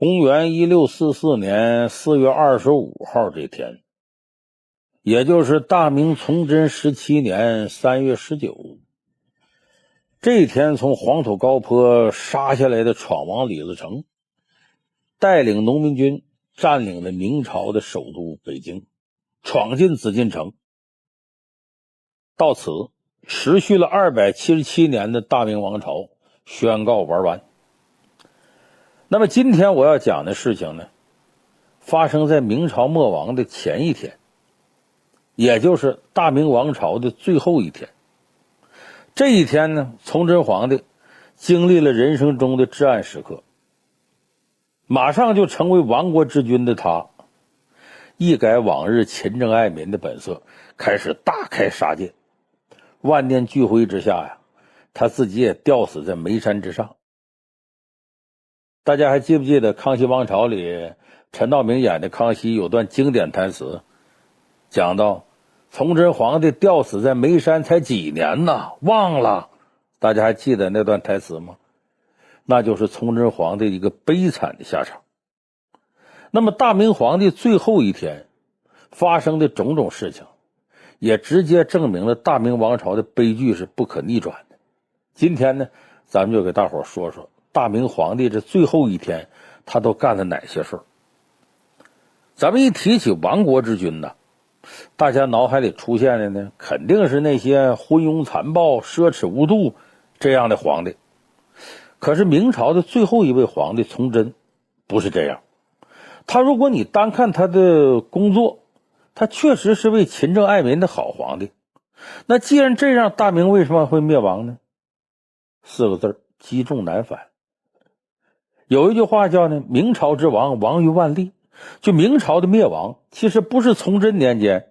公元1644年4月25号这天，也就是大明崇祯17年3月19，这天从黄土高坡杀下来的闯王李自成，带领农民军占领了明朝的首都北京，闯进紫禁城。到此，持续了277年的大明王朝宣告玩完。那么今天我要讲的事情呢，发生在明朝末亡的前一天，也就是大明王朝的最后一天。这一天呢，崇祯皇帝经历了人生中的至暗时刻，马上就成为亡国之君的他，一改往日勤政爱民的本色，开始大开杀戒。万念俱灰之下呀，他自己也吊死在煤山之上。大家还记不记得康熙王朝里陈道明演的康熙有段经典台词，讲到崇祯皇帝吊死在煤山才几年呢？忘了？大家还记得那段台词吗？那就是崇祯皇帝一个悲惨的下场。那么大明皇帝最后一天发生的种种事情，也直接证明了大明王朝的悲剧是不可逆转的。今天呢，咱们就给大伙说说大明皇帝这最后一天他都干了哪些事儿。咱们一提起亡国之君呢，大家脑海里出现的呢，肯定是那些昏庸残暴、奢侈无度这样的皇帝。可是明朝的最后一位皇帝崇祯不是这样。他如果你单看他的工作，他确实是位勤政爱民的好皇帝。那既然这样，大明为什么会灭亡呢？4个字：积重难返。有一句话叫呢，明朝之亡，亡于万历。就明朝的灭亡，其实不是崇祯年间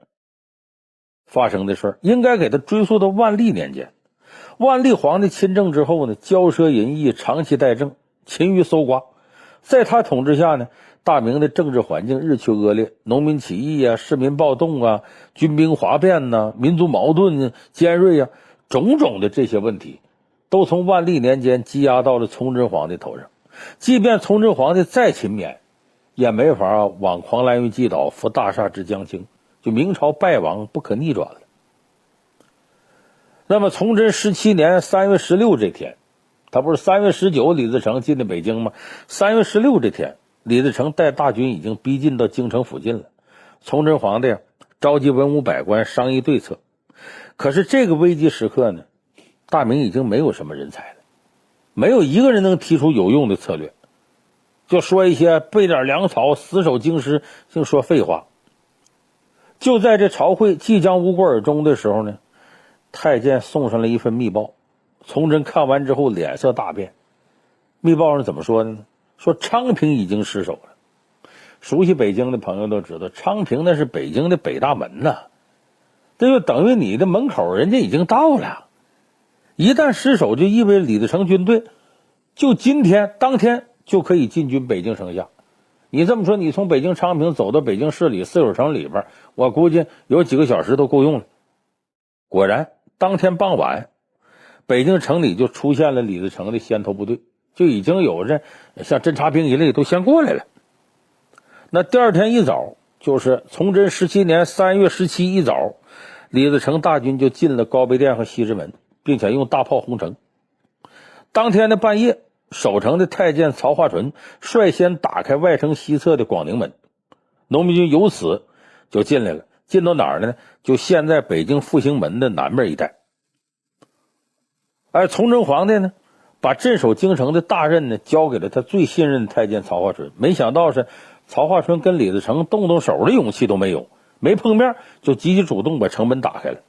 发生的事儿，应该给他追溯到万历年间。万历皇帝亲政之后呢，骄奢淫逸，长期怠政，勤于搜刮。在他统治下呢，大明的政治环境日趋恶劣，农民起义啊，市民暴动啊，军兵哗变呐，民族矛盾尖锐啊，种种的这些问题都从万历年间积压到了崇祯皇帝头上。即便崇祯皇帝再勤勉，也没法往狂澜于既倒，扶大厦之将倾，就明朝败亡不可逆转了。那么崇祯17年3月16这天，他不是3月19李自成进的北京吗？3月16这天，李自成带大军已经逼近到京城附近了。崇祯皇帝召集文武百官商议对策。可是这个危机时刻呢，大明已经没有什么人才了，没有一个人能提出有用的策略，就说一些备点粮草，死守京师，净说废话。就在这朝会即将无果而终的时候呢，太监送上了一份密报。崇祯看完之后脸色大变。密报上怎么说的呢？说昌平已经失守了。熟悉北京的朋友都知道，昌平那是北京的北大门呐，这就等于你的门口人家已经到了。一旦失守，就意味着李自成军队就今天当天就可以进军北京城下。你这么说，你从北京昌平走到北京市里四九城里边，我估计有几个小时都够用了。果然当天傍晚，北京城里就出现了李自成的先头部队，就已经有人像侦察兵一类都先过来了。那第二天一早，就是崇祯17年3月17一早，李自成大军就进了高碑店和西直门，并且用大炮轰城。当天的半夜，守城的太监曹化纯率先打开外城西侧的广宁门，农民军由此就进来了。进到哪儿呢？就现在北京复兴门的南面一带。而崇祯皇帝呢，把镇守京城的大任呢交给了他最信任的太监曹化纯。没想到是曹化纯跟李自成动动手的勇气都没有，没碰面就积极主动把城门打开了。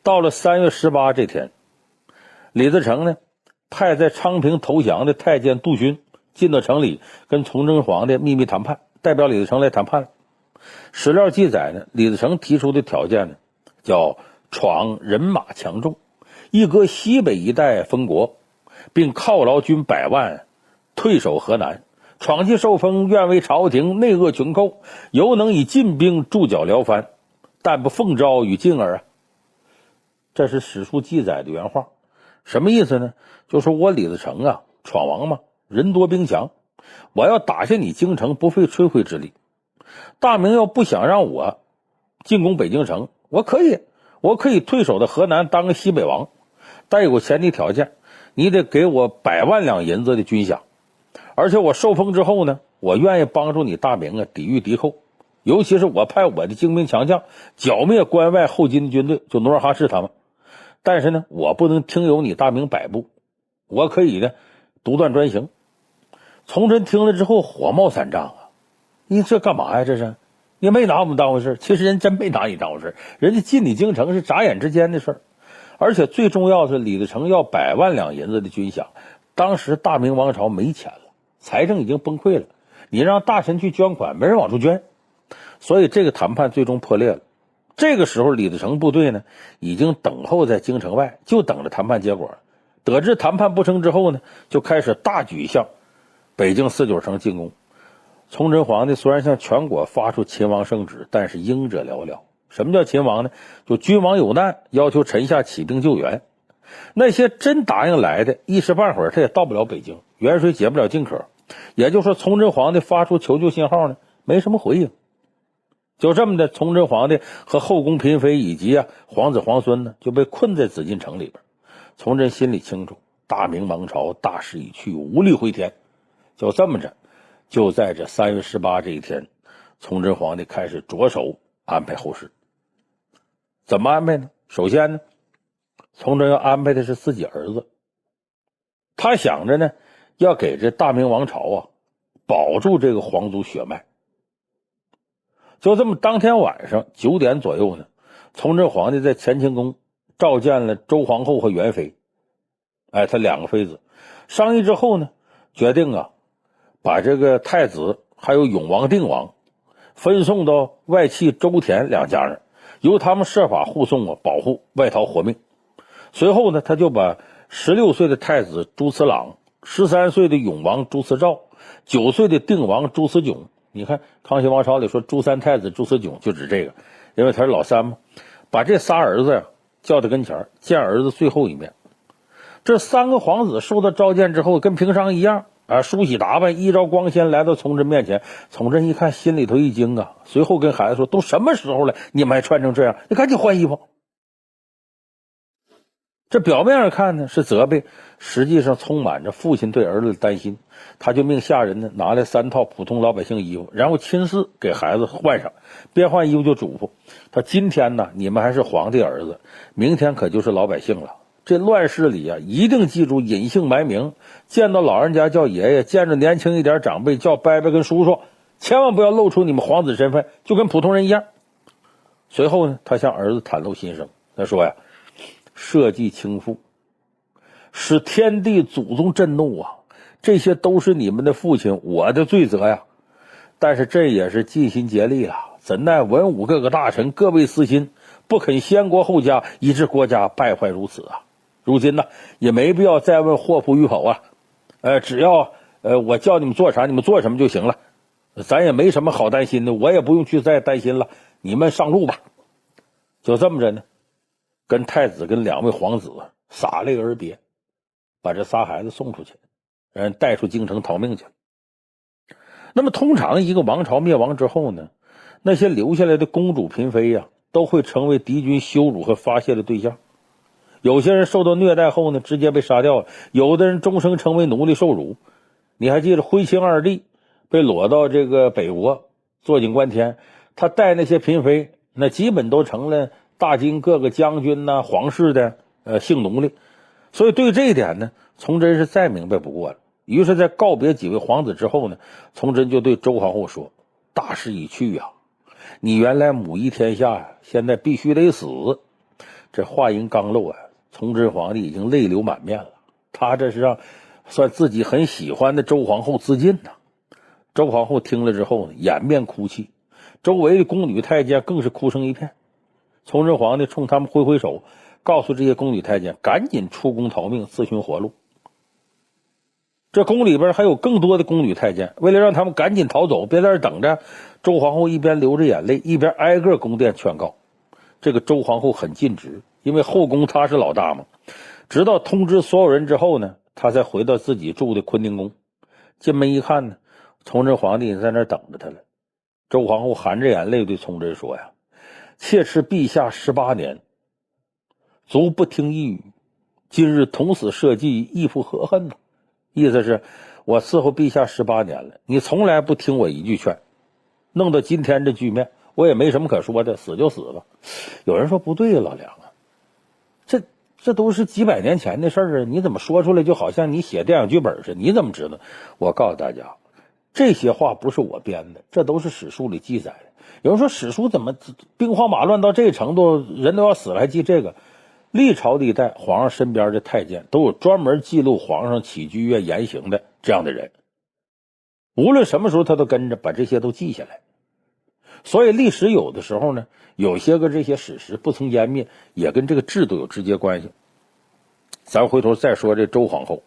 到了3月18这天，李自成呢派在昌平投降的太监杜勋进到城里，跟崇祯皇帝秘密谈判，代表李自成来谈判了。史料记载呢，李自成提出的条件呢叫闯人马强众，一割西北一带封国，并犒劳军100万，退守河南，闯其受封，愿为朝廷内扼穷寇，犹能以进兵驻剿辽藩，但不奉诏与进耳啊。这是史书记载的原话。什么意思呢？就说我李自成啊，闯王嘛，人多兵强，我要打下你京城不费吹灰之力。大明要不想让我进攻北京城，我可以退守到河南当个西北王，但有个前提条件，你得给我100万两银子的军饷，而且我受封之后呢，我愿意帮助你大明抵御敌寇，尤其是我派我的精兵强将剿灭关外后金的军队，就努尔哈赤他们。但是呢，我不能听由你大明摆布，我可以呢独断专行。崇祯听了之后火冒三丈啊！你这干嘛呀？这是你没拿我们当回事。其实人真没拿你当回事，人家进你京城是眨眼之间的事儿。而且最重要的是，李自成要100万两银子的军饷，当时大明王朝没钱了，财政已经崩溃了，你让大臣去捐款，没人往出捐，所以这个谈判最终破裂了。这个时候李自成部队呢已经等候在京城外，就等着谈判结果。得知谈判不成之后呢，就开始大举向北京4·9城进攻。崇祯皇帝虽然向全国发出勤王圣旨，但是应者寥寥。什么叫勤王呢？就君王有难，要求臣下起兵救援。那些真答应来的，一时半会儿他也到不了北京，远水解不了近渴。也就是说，崇祯皇帝发出求救信号呢，没什么回应。就这么的，崇祯皇帝和后宫嫔妃以及皇子皇孙呢，就被困在紫禁城里边。崇祯心里清楚，大明王朝大势已去，无力回天。就这么着，就在这3月18这一天，崇祯皇帝开始着手安排后事。怎么安排呢？首先呢，崇祯要安排的是自己儿子，他想着呢，要给这大明王朝保住这个皇族血脉。就这么，当天晚上9点左右呢，崇祯皇帝在乾清宫召见了周皇后和元妃，他2个妃子，商议之后呢，决定把这个太子还有永王、定王分送到外戚周田2家人，由他们设法护送保护，外逃活命。随后呢，他就把16岁的太子朱慈朗、13岁的永王朱慈照、9岁的定王朱慈炯，你看康熙王朝里说朱三太子朱慈炯就指这个，因为他是老三嘛，把这仨儿子叫到跟前，见儿子最后一面。这3个皇子受到召见之后，跟平常一样梳洗打扮，依照光鲜来到崇祯面前。崇祯一看，心里头一惊随后跟孩子说：“都什么时候了，你们还穿成这样？你赶紧换衣服。”这表面上看呢是责备，实际上充满着父亲对儿子的担心。他就命下人呢拿来3套普通老百姓衣服，然后亲自给孩子换上。边换衣服就嘱咐他：“今天呢，你们还是皇帝儿子，明天可就是老百姓了。这乱世里一定记住隐姓埋名，见到老人家叫爷爷，见着年轻一点长辈叫伯伯跟叔叔，千万不要露出你们皇子身份，就跟普通人一样。”随后呢，他向儿子袒露心声，他说社稷倾覆，使天地祖宗震怒这些都是你们的父亲我的罪责呀。但是这也是尽心竭力了，怎奈文武各个大臣各为私心，不肯先国后家，以致国家败坏如此如今呢，也没必要再问祸福与否只要我叫你们做啥，你们做什么就行了，咱也没什么好担心的，我也不用去再担心了，你们上路吧。就这么着呢，跟太子跟2位皇子洒泪而别，把这仨孩子送出去，让人带出京城逃命去了。那么通常一个王朝灭亡之后呢，那些留下来的公主嫔妃都会成为敌军羞辱和发泄的对象。有些人受到虐待后呢，直接被杀掉了；有的人终生成为奴隶受辱。你还记得徽钦2帝被裸到这个北国坐井观天，他带那些嫔妃，那基本都成了大金各个将军皇室的性奴隶。所以对这一点呢，崇祯是再明白不过了。于是在告别几位皇子之后呢，崇祯就对周皇后说：“大势已去你原来母仪天下现在必须得死。”这话音刚落崇祯皇帝已经泪流满面了。他这是让算自己很喜欢的周皇后自尽周皇后听了之后呢，掩面哭泣，周围的宫女太监更是哭成一片。崇祯皇帝冲他们挥挥手，告诉这些宫女太监赶紧出宫逃命，自寻活路。这宫里边还有更多的宫女太监，为了让他们赶紧逃走，别在这等着，周皇后一边流着眼泪，一边挨个宫殿劝告。这个周皇后很尽职，因为后宫她是老大嘛。直到通知所有人之后呢，她才回到自己住的坤宁宫。进门一看呢，崇祯皇帝在那儿等着他了。周皇后含着眼泪对崇祯说呀：“妾吃陛下18年，卒不听一语，今日同死社稷，亦复何恨呢？”意思是我伺候陛下18年了，你从来不听我一句劝，弄到今天这局面，我也没什么可说的，死就死吧。有人说不对，老梁啊，这都是几百年前的事儿啊，你怎么说出来就好像你写电影剧本似的？你怎么知道？我告诉大家，这些话不是我编的，这都是史书里记载的。有人说史书怎么兵荒马乱到这程度，人都要死了还记这个？历朝历代皇上身边的太监都有专门记录皇上起居乐言行的这样的人，无论什么时候他都跟着把这些都记下来。所以历史有的时候呢，有些个这些史实不曾湮灭，也跟这个制度有直接关系。咱回头再说这周皇后。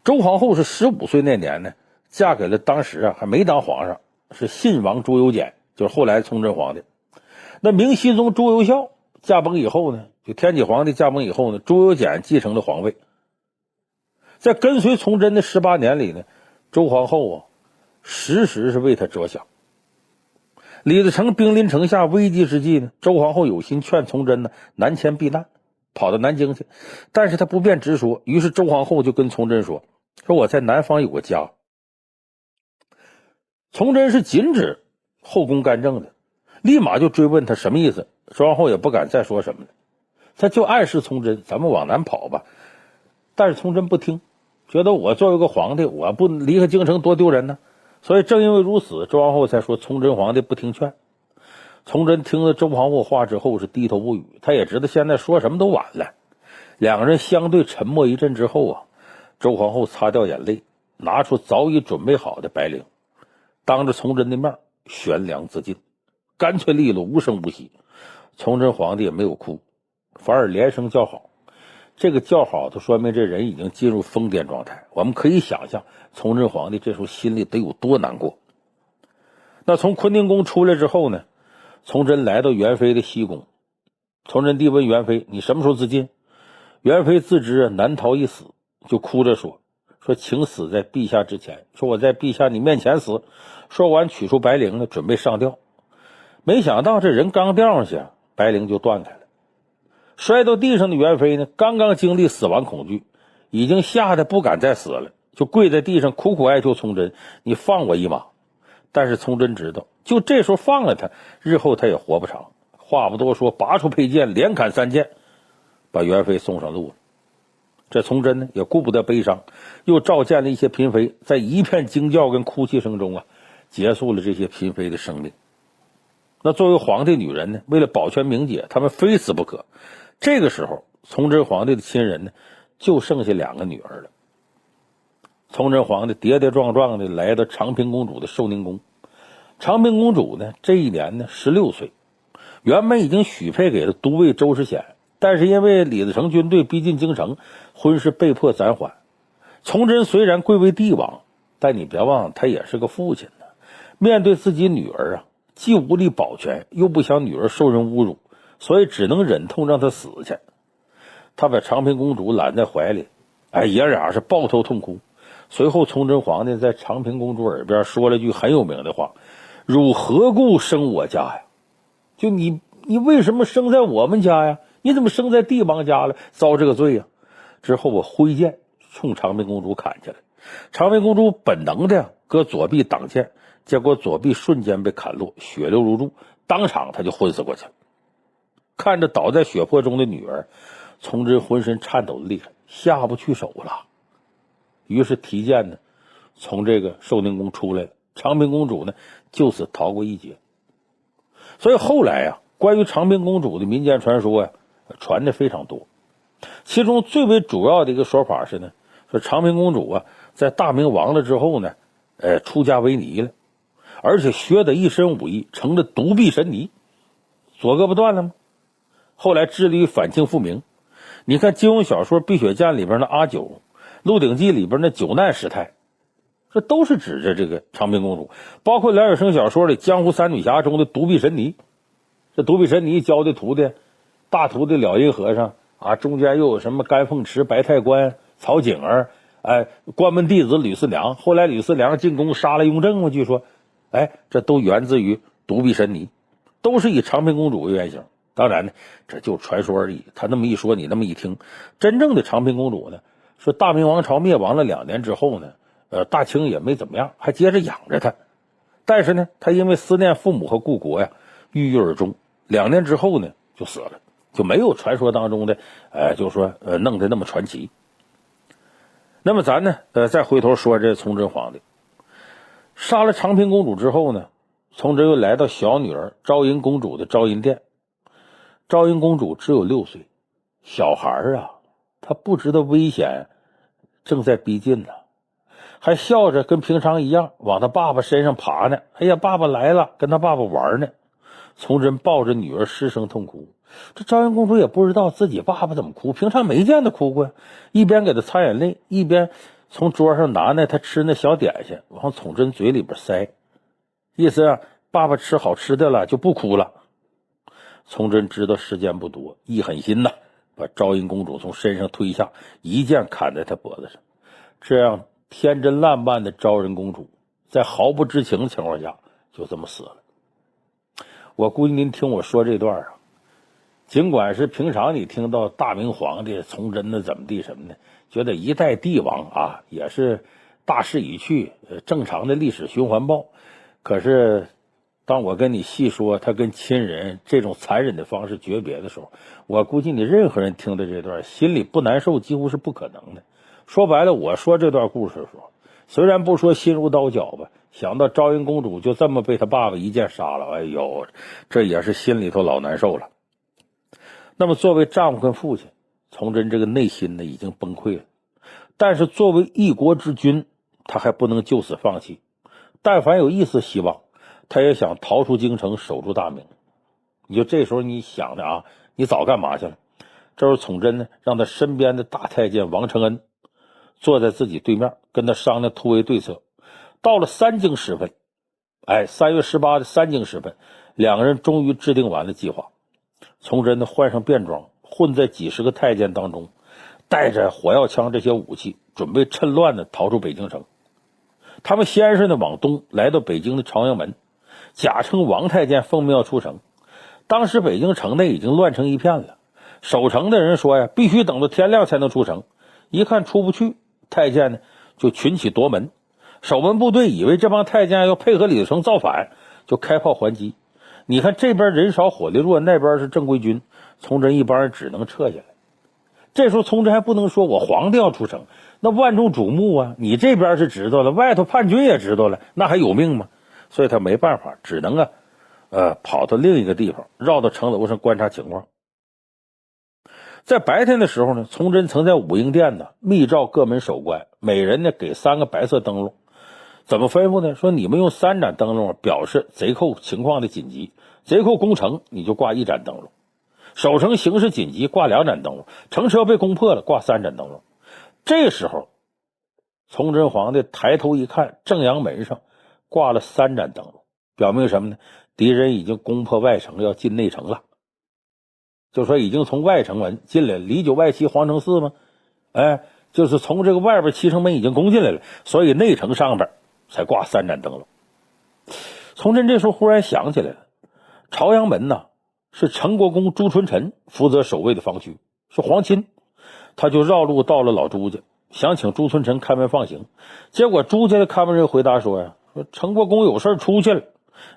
周皇后是15岁那年呢，嫁给了当时还没当皇上，是信王朱由检，就是后来崇祯皇帝。那明熹宗朱由校驾崩以后呢，就天启皇帝驾崩以后呢，朱由检继承了皇位。在跟随崇祯的18年里呢，周皇后时时是为他着想。李自成兵临城下危机之际呢，周皇后有心劝崇祯呢南迁避难，跑到南京去，但是他不便直说，于是周皇后就跟崇祯说我在南方有个家。崇祯是禁止后宫干政的，立马就追问他什么意思。周皇后也不敢再说什么了，他就暗示崇祯咱们往南跑吧。但是崇祯不听，觉得我作为个皇帝，我不离开京城多丢人呢。所以正因为如此，周皇后才说崇祯皇帝不听劝。崇祯听了周皇后话之后是低头不语，他也知道现在说什么都晚了。两个人相对沉默一阵之后周皇后擦掉眼泪，拿出早已准备好的白绫，当着崇祯的面悬梁自尽，干脆利落，无声无息。崇祯皇帝也没有哭，反而连声叫好。这个叫好就说明这人已经进入疯癫状态，我们可以想象崇祯皇帝这时候心里得有多难过。那从坤宁宫出来之后呢，崇祯来到元妃的西宫。崇祯帝问元妃：“你什么时候自尽？”元妃自知难逃一死，就哭着说请死在陛下之前，说我在陛下你面前死。说完取出白绫呢，准备上吊。没想到这人刚吊上去白绫就断开了。摔到地上的元妃呢，刚刚经历死亡恐惧，已经吓得不敢再死了，就跪在地上苦苦哀求崇祯：“你放我一马。”但是崇祯知道，就这时候放了他，日后他也活不长。话不多说，拔出佩剑，连砍3剑，把元妃送上路了。这崇祯呢，也顾不得悲伤，又召见了一些嫔妃，在一片惊叫跟哭泣声中结束了这些嫔妃的生命。那作为皇帝女人呢，为了保全名节，她们非死不可。这个时候，崇祯皇帝的亲人呢，就剩下2个女儿了。崇祯皇帝跌跌撞撞的来到长平公主的寿宁宫。长平公主呢，这一年呢16岁，原本已经许配给了都尉周世显，但是因为李自成军队逼近京城，婚事被迫暂缓。崇祯虽然贵为帝王，但你别忘了他也是个父亲呢。面对自己女儿既无力保全，又不想女儿受人侮辱，所以只能忍痛让她死去。他把长平公主揽在怀里，爷俩是抱头痛哭。随后崇祯皇帝在长平公主耳边说了句很有名的话：“汝何故生我家呀？就你为什么生在我们家呀？你怎么生在帝王家了？遭这个罪呀！”之后挥剑冲长平公主砍下来。长平公主本能的搁左臂挡剑，结果左臂瞬间被砍落，血流如注，当场他就昏死过去了。看着倒在血泊中的女儿，崇祯浑身颤抖的厉害，下不去手了。于是提剑呢，从这个寿宁宫出来了。长平公主呢，就此逃过一劫。所以后来关于长平公主的民间传说传的非常多。其中最为主要的一个说法是呢，说长平公主在大明亡了之后呢，出家为尼了，而且学得一身武艺，成了独臂神尼。左胳膊断了吗？后来致力于反清复明。你看金庸小说《碧血剑》里边的阿九，《鹿鼎记》里边的九难师太，这都是指着这个长平公主。包括梁羽生小说里《江湖三女侠》中的独臂神尼，这独臂神尼教的徒弟，大徒弟了因和尚中间又有什么甘凤池、白太关、曹景儿，关门弟子吕四娘，后来吕四娘进宫杀了雍正嘛，据说，这都源自于独臂神尼，都是以长平公主为原型。当然呢，这就传说而已。他那么一说，你那么一听，真正的长平公主呢，说大明王朝灭亡了2年之后呢，大清也没怎么样，还接着养着她。但是呢，她因为思念父母和故国呀，郁郁而终。2年之后呢，就死了，就没有传说当中的，就说弄得那么传奇。那么咱呢，再回头说这崇祯皇帝杀了长平公主之后呢，崇祯又来到小女儿昭银公主的昭银殿。昭银公主只有6岁，小孩啊，她不知道危险正在逼近呢，还笑着跟平常一样往他爸爸身上爬呢。哎呀，爸爸来了，跟他爸爸玩呢。崇祯抱着女儿失声痛哭。这昭银公主也不知道自己爸爸怎么哭，平常没见他哭过呀。一边给他擦眼泪，一边从桌上拿他吃那小点心往崇祯嘴里边塞，意思啊，爸爸吃好吃的了就不哭了。崇祯知道时间不多，一狠心呐，把昭银公主从身上推下，一剑砍在她脖子上。这样天真烂漫的昭银公主在毫不知情的情况下就这么死了。我估计您听我说这段啊，尽管是平常你听到大明皇帝崇祯的怎么地什么的，觉得一代帝王啊也是大势已去，正常的历史循环报。可是当我跟你细说他跟亲人这种残忍的方式诀别的时候，我估计你任何人听的这段心里不难受几乎是不可能的。说白了，我说这段故事的时候，虽然不说心如刀绞吧，想到昭银公主就这么被他爸爸一剑杀了，哎呦，这也是心里头老难受了。那么作为丈夫跟父亲，崇祯这个内心呢已经崩溃了，但是作为一国之君，他还不能就此放弃，但凡有一丝希望，他也想逃出京城，守住大明。你就这时候你想的啊，你早干嘛去了？这时候崇祯呢，让他身边的大太监王承恩坐在自己对面，跟他商量突围对策。到了3更时分，3月18的3更时分，两个人终于制定完了计划。崇祯呢换上便装，混在几十个太监当中，带着火药枪这些武器，准备趁乱的逃出北京城。他们先是呢往东来到北京的朝阳门，假称王太监奉命要出城。当时北京城内已经乱成一片了，守城的人说呀，必须等到天亮才能出城。一看出不去，太监呢就群起夺门。守门部队以为这帮太监要配合李自成造反，就开炮还击。你看这边人少火力弱，那边是正规军，崇祯一帮人只能撤下来。这时候崇祯还不能说我皇帝要出城，那万众瞩目啊，你这边是知道了，外头叛军也知道了，那还有命吗？所以他没办法，只能跑到另一个地方，绕到城楼上观察情况。在白天的时候呢，崇祯曾在武英殿呢密诏各门守关，每人呢给3个白色灯笼。怎么吩咐呢？说你们用3盏灯笼表示贼寇情况的紧急，贼寇攻城你就挂1盏灯笼，守城形势紧急挂2盏灯笼，城车被攻破了挂3盏灯笼。这时候崇祯皇帝抬头一看，正阳门上挂了3盏灯笼，表明什么呢？敌人已经攻破外城，要进内城了。就说已经从外城门进来了，里9外7皇城4吗？就是从这个外边7城门已经攻进来了，所以内城上边才挂3盏灯笼。崇祯这时候忽然想起来了，朝阳门呢是成国公朱纯臣负责守卫的防区，是皇亲。他就绕路到了老朱家，想请朱纯臣开门放行。结果朱家的看门人回答说说成国公有事出去了。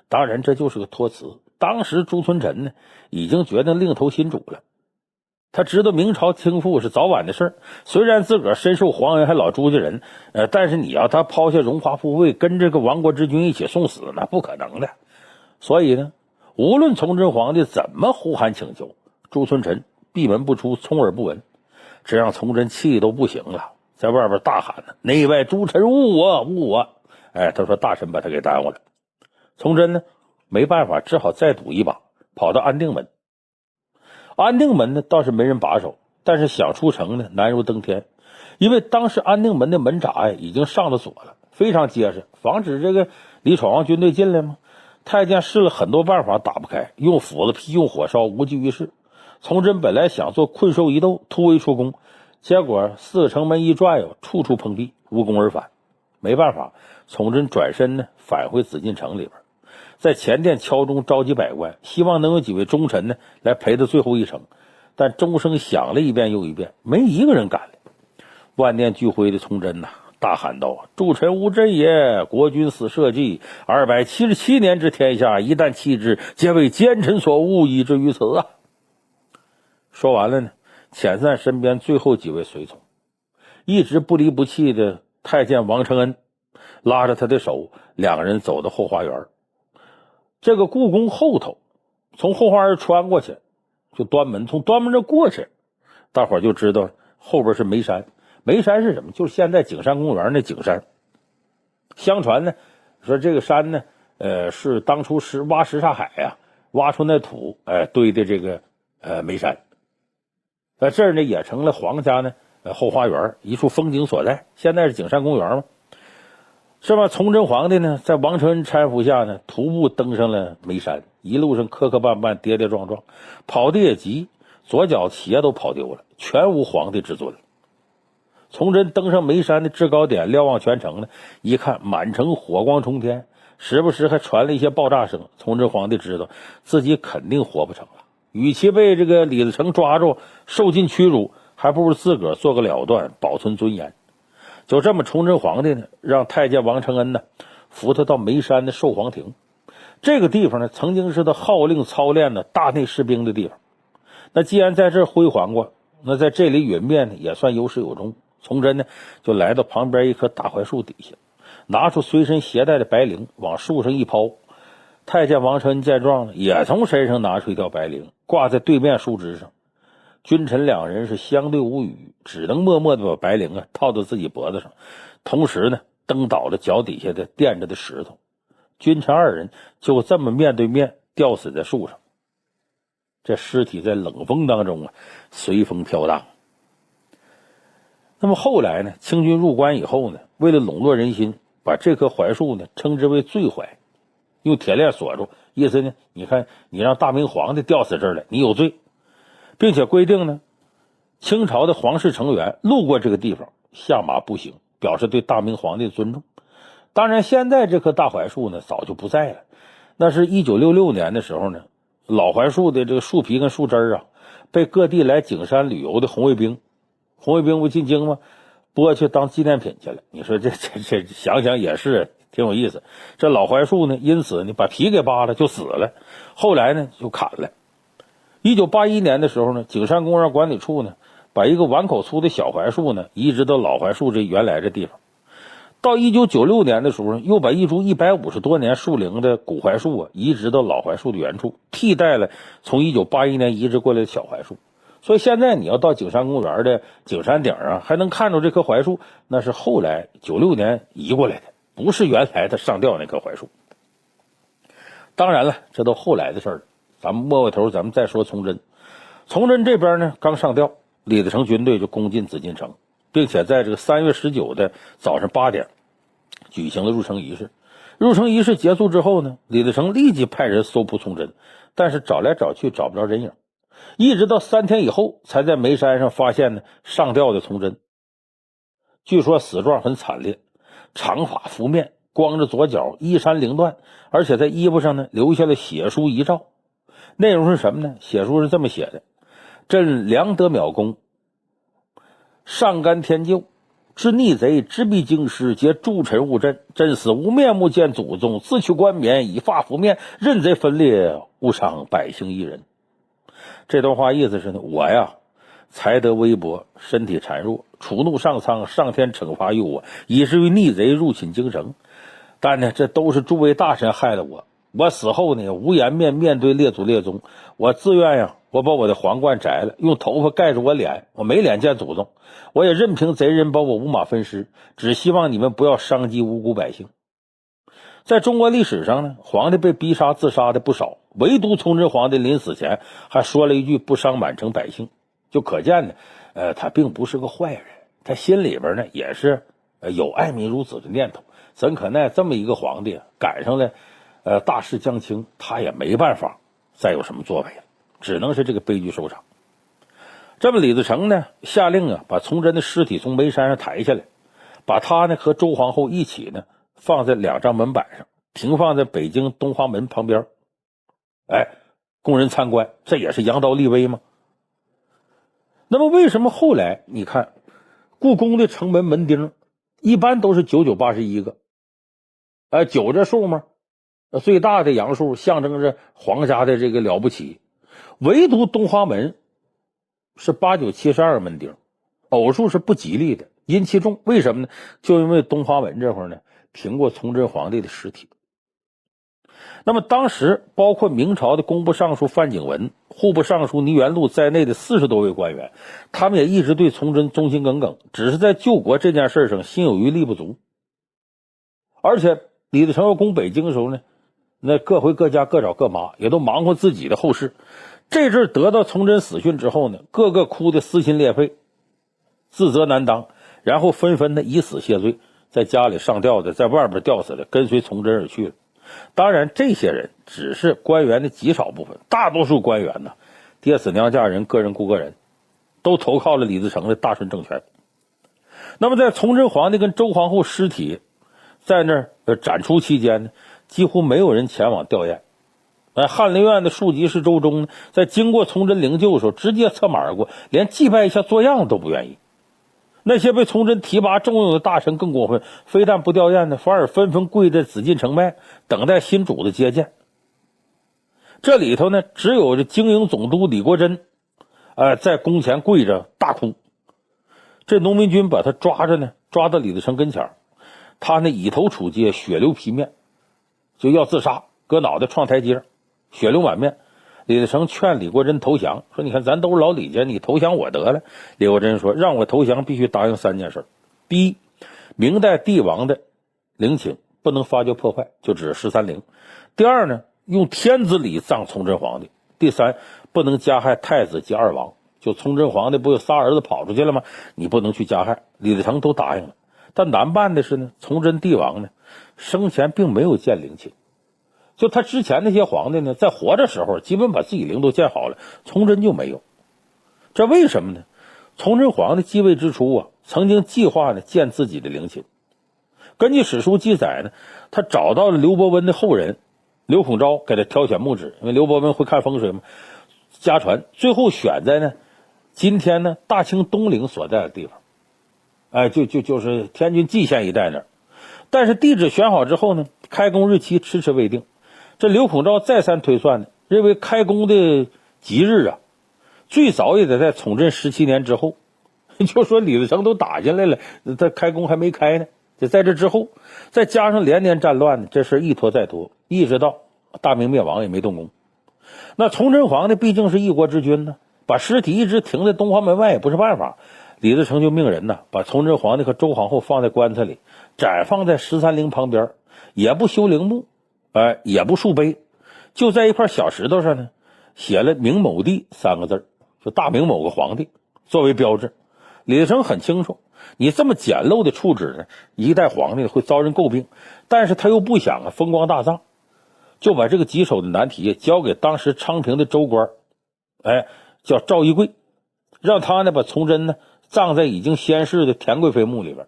当然这就是个托词，当时朱纯臣呢已经决定另投新主了。他知道明朝倾覆是早晚的事，虽然自个儿深受皇恩还老朱家人，但是你要他抛下荣华富贵跟这个亡国之君一起送死，那不可能的。所以呢，无论崇祯皇帝怎么呼喊请求，朱纯臣闭门不出，充耳不闻，这让崇祯气都不行了，在外边大喊呢：“内外诸臣误我，误我！”他说大臣把他给耽误了。崇祯呢没办法，只好再赌一把，跑到安定门。安定门呢倒是没人把守，但是想出城呢难如登天，因为当时安定门的门闸已经上了锁了，非常结实，防止这个李闯王军队进来嘛。太监试了很多办法打不开，用斧子劈，用火烧，无济于事。崇祯本来想做困兽一斗，突围出宫，结果4个城门一转悠，处处碰壁，无功而返。没办法，崇祯转身呢返回紫禁城里边，在前殿敲钟召集百官，希望能有几位忠臣呢来陪他最后一程。但钟声响了一遍又一遍，没一个人敢来。万念俱灰的崇祯大喊道：“诸臣无真也，国君死社稷，277年之天下，一旦弃之，皆为奸臣所误，以至于此啊！”说完了呢，遣散身边最后几位随从，一直不离不弃的太监王承恩拉着他的手，两个人走到后花园。这个故宫后头，从后花园穿过去就端门，从端门这过去，大伙儿就知道后边是眉山。眉山是什么？就是现在景山公园那景山。相传呢，说这个山呢，是当初是挖什刹海挖出那土，堆的这个眉山。在这儿呢，也成了皇家呢后花园一处风景所在。现在是景山公园嘛，是吧？崇祯皇帝呢，在王承恩搀扶下呢，徒步登上了眉山，一路上磕磕绊绊，跌跌撞撞，跑得也急，左脚鞋都跑丢了，全无皇帝之尊。崇祯登上眉山的制高点，瞭望全城呢，一看满城火光冲天，时不时还传了一些爆炸声。崇祯皇帝知道自己肯定活不成了，与其被这个李自成抓住受尽屈辱，还不如自个儿做个了断，保存尊严。就这么，崇祯皇帝呢，让太监王承恩呢扶他到眉山的寿皇亭。这个地方呢，曾经是他号令操练的大内士兵的地方。那既然在这儿辉煌过，那在这里陨灭呢，也算有始有终。崇祯呢，就来到旁边一棵大槐树底下，拿出随身携带的白绫，往树上一抛。太监王承恩见状呢，也从身上拿出一条白绫，挂在对面树枝上。君臣两人是相对无语，只能默默的把白绫套到自己脖子上，同时呢，蹬倒了脚底下的垫着的石头。君臣二人就这么面对面吊死在树上。这尸体在冷风当中随风飘荡。那么后来呢，清军入关以后呢，为了笼络人心，把这棵槐树呢称之为罪槐，用铁链锁住，意思呢，你看你让大明皇帝吊死这儿来，你有罪，并且规定呢，清朝的皇室成员路过这个地方下马步行，表示对大明皇帝的尊重。当然现在这棵大槐树呢早就不在了，那是1966年的时候呢，老槐树的这个树皮跟树枝被各地来景山旅游的红卫兵不进京吗？剥去当纪念品去了。你说这想想也是挺有意思。这老槐树呢，因此呢把皮给扒了就死了，后来呢就砍了。1981年的时候呢，景山公园管理处呢把一个碗口粗的小槐树呢移植到老槐树这原来的地方。到1996年的时候，又把一株150多年树龄的古槐树移植到老槐树的原处，替代了从1981年移植过来的小槐树。所以现在你要到景山公园的景山顶还能看到这棵槐树，那是后来96年移过来的，不是原来的上吊那棵槐树。当然了，这都后来的事儿了。咱们摸过头，咱们再说崇祯。崇祯这边呢，刚上吊，李自成军队就攻进紫禁城，并且在这个3月19的早上8点举行了入城仪式。入城仪式结束之后呢，李自成立即派人搜捕崇祯，但是找来找去找不着人影，一直到3天以后才在眉山上发现呢上吊的崇祯。据说死状很惨烈，长发拂面，光着左脚，衣衫凌乱，而且在衣服上呢留下了血书遗诏。内容是什么呢？血书是这么写的：朕良德渺公，上干天救，知逆贼，知必京师，皆诸臣误朕。朕死无面目见祖宗，自去冠冕，以发覆面，任贼分裂，误伤百姓一人。这段话意思是呢，我才德微薄，身体孱弱，触怒上苍，上天惩罚于我，以至于逆贼入侵京城。但呢，这都是诸位大臣害了我。我死后呢，无颜面对列祖列宗，我自愿我把我的皇冠摘了，用头发盖着我脸，我没脸见祖宗。我也任凭贼人把我五马分尸，只希望你们不要伤及无辜百姓。在中国历史上呢，皇帝被逼杀自杀的不少，唯独崇祯皇帝临死前还说了一句不伤满城百姓，就可见呢，他并不是个坏人，他心里边呢也是有爱民如子的念头。怎可奈这么一个皇帝赶上了大势将倾，他也没办法再有什么作为了，只能是这个悲剧收场。这么李自成呢下令啊，把崇祯的尸体从煤山上抬下来，把他呢和周皇后一起呢放在2张门板上，停放在北京东华门旁边，供人参观，这也是扬刀立威嘛。那么为什么后来你看故宫的城门门钉一般都是9981个，9这数嘛，最大的阳数象征着皇家的这个了不起，唯独东华门是8972门钉，偶数是不吉利的，阴气重。为什么呢？就因为东华门这会儿呢停过崇祯皇帝的尸体。那么当时包括明朝的工部尚书范景文、户部尚书倪元禄在内的40多位官员，他们也一直对崇祯忠心耿耿，只是在救国这件事上心有余力不足。而且李自成要攻北京的时候呢，那各回各家各找各妈，也都忙活自己的后事。这阵得到崇祯死讯之后呢，个个哭得撕心裂肺，自责难当，然后纷纷的以死谢罪，在家里上吊的，在外边吊死的，跟随崇祯而去了。当然这些人只是官员的极少部分，大多数官员呢爹死娘嫁人，个人顾个人，都投靠了李自成的大顺政权。那么在崇祯皇帝跟周皇后尸体在那儿展出期间呢，几乎没有人前往吊唁。翰林院的庶吉士周忠呢，在经过崇祯灵柩的时候直接侧马而过，连祭拜一下做样都不愿意。那些被崇祯提拔重用的大臣更过分，非但不吊唁呢，反而纷纷跪在紫禁城外等待新主的接见。这里头呢，只有这经营总督李国珍在宫前跪着大哭。这农民军把他抓着呢，抓到李自成跟前，他呢以头触街，血流披面，就要自杀，搁脑袋撞台阶，血流满面。李自成劝李国珍投降，说你看咱都是老李家，你投降我得了。李国珍说让我投降必须答应3件事。第一，明代帝王的陵寝不能发掘破坏，就指13陵。第二呢，用天子礼葬崇祯皇帝。第三，不能加害太子及2王，就崇祯皇帝不有仨儿子跑出去了吗？你不能去加害。李自成都答应了。但难办的是呢，崇祯帝王呢生前并没有建陵寝，就他之前那些皇帝呢，在活着时候基本把自己陵都建好了，崇祯就没有。这为什么呢？崇祯皇帝继位之初啊，曾经计划呢建自己的陵寝。根据史书记载呢，他找到了刘伯温的后人刘孔昭，给他挑选墓址，因为刘伯温会看风水嘛，家传最后选在呢今天呢大清东陵所在的地方，就是天津蓟县一带那儿。但是地址选好之后呢，开工日期迟迟未定。这刘孔昭再三推算呢，认为开工的吉日啊，最早也得在崇祯17年之后。就说李自成都打进来了，他开工还没开呢，就在这之后，再加上连年战乱呢，这事一拖再拖，一直到大明灭亡也没动工。那崇祯皇帝毕竟是一国之君呢，把尸体一直停在东华门外也不是办法。李自成就命人呢，把崇祯皇帝和周皇后放在棺材里，展放在13陵旁边，也不修陵墓，也不竖碑，就在一块小石头上呢，写了明某帝3个字，就大明某个皇帝作为标志。李自成很清楚，你这么简陋的处置呢，一代皇帝会遭人诟病，但是他又不想风光大葬，就把这个棘手的难题交给当时昌平的州官，叫赵一贵，让他呢把崇祯呢葬在已经仙逝的田贵妃墓里边。